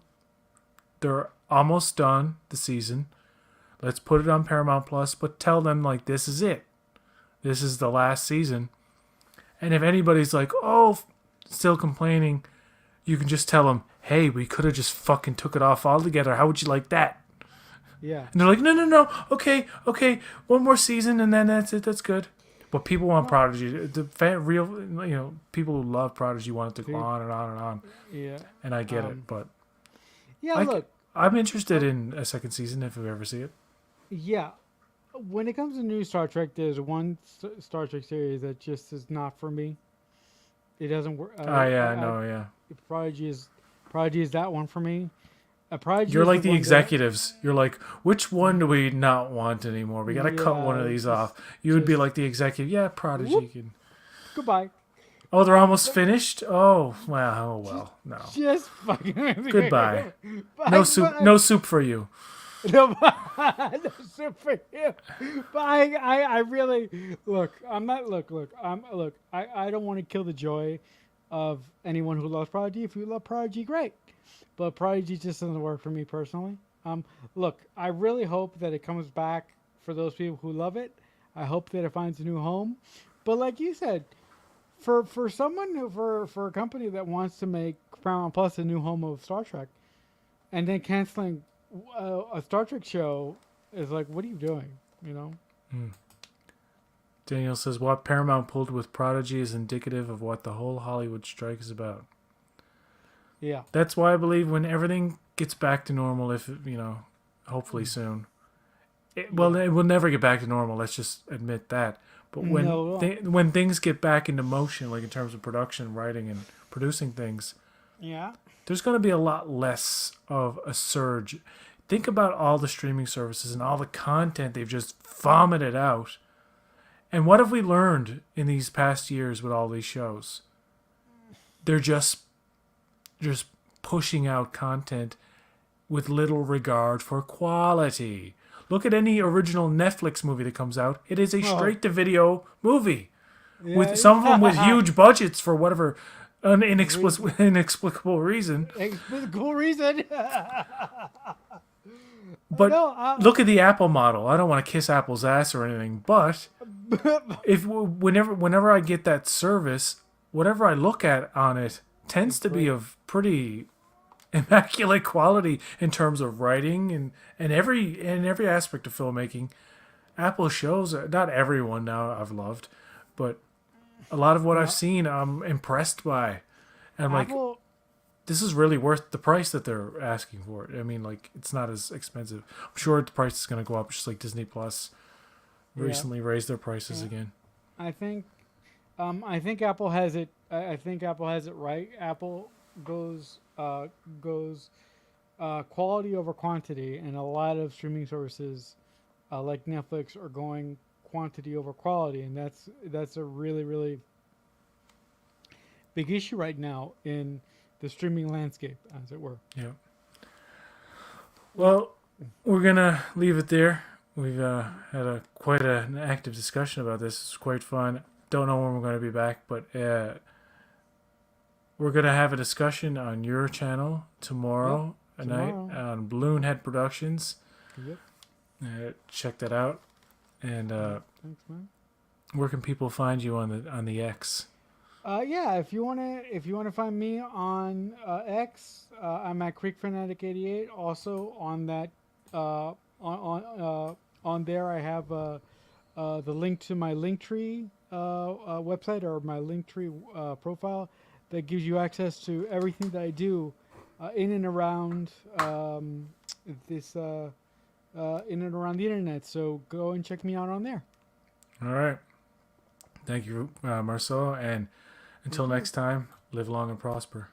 they're almost done the season. Let's put it on Paramount Plus, but tell them like this is it. This is the last season. And if anybody's like, oh, still complaining, you can just tell them, hey, we could have just fucking took it off altogether. How would you like that? Yeah. And they're like, no, no, no, okay, okay, one more season and then that's it, that's good. But people want No. Prodigy. The people who love Prodigy want it to go Pe- on and on and on. Yeah. And I get it, Um. but Yeah. I, Look. I'm interested Uh, in a second season if we ever see it. yeah. When it comes to new Star Trek, there's one Star Trek series that just is not for me. It doesn't work. Oh, yeah, no, yeah. Prodigy is Prodigy is that one for me. Prodigy You're is the like the one that executives. You're like, which one do we not want anymore? We got to cut one of yeah, these off. You would be just like the executive. Yeah, Prodigy. whoop, Can... goodbye. Oh, they're almost But finished? Oh, wow. Oh, just, well. No. just fucking Goodbye. but No soup. No soup for you. no, no super you. But I really look. I'm not look. Look. I don't want to kill the joy of anyone who loves Prodigy. If you love Prodigy, great. But Prodigy just doesn't work for me personally. Look, I really hope that it comes back for those people who love it. I hope that it finds a new home. But like you said, for someone for a company that wants to make Paramount Plus a new home of Star Trek, and then canceling a Star Trek show is like, what are you doing? You know? Hmm. Daniel says, what Paramount pulled with Prodigy is indicative of what the whole Hollywood strike is about. Yeah. That's why I believe when everything gets back to normal, if, hopefully soon. Well, Yeah. it will never get back to normal. Let's just admit that. But No. when things get back into motion, like in terms of production, writing, and producing things, Yeah. there's going to be a lot less of a surge. Think about all the streaming services and all the content they've just vomited out. And what have we learned in these past years with all these shows? They're just pushing out content with little regard for quality. Look at any original Netflix movie that comes out. It is a Oh. straight-to-video movie. Yeah. With some of them with huge budgets for whatever Reason. inexplicable reason. Cool reason. But No. look at the Apple model. I don't want to kiss Apple's ass or anything, but if whenever I get that service, whatever I look at on it tends It's to be great. of pretty immaculate quality in terms of writing and every aspect of filmmaking. Apple shows, not everyone now I've loved, but a lot of what I've No. seen I'm impressed by. And I'm like, Apple. this is really worth the price that they're asking for it. I mean, like, it's not as expensive. I'm sure the price is going to go up, just like Disney Plus Yeah. recently raised their prices Yeah. again. I think. I think Apple has it. I think Apple has it right. Apple goes quality over quantity, and a lot of streaming services like Netflix are going quantity over quality, and that's a really really big issue right now in the streaming landscape, as it were. Yeah. Well, we're gonna leave it there. We've had quite an active discussion about this. It's quite fun. Don't know when we're going to be back, but we're going to have a discussion on your channel tomorrow night Tomorrow. on Balloon Head Productions. Yep. Check that out. And Thanks, man. where can people find you on the X? Yeah, if you wanna find me on X, I'm at CreekFanatic88. Also on that on there, I have the link to my Linktree website or my Linktree profile that gives you access to everything that I do in and around this in and around the internet. So go and check me out on there. All right. Thank you, Marcelo. And until Thank you. next time, live long and prosper.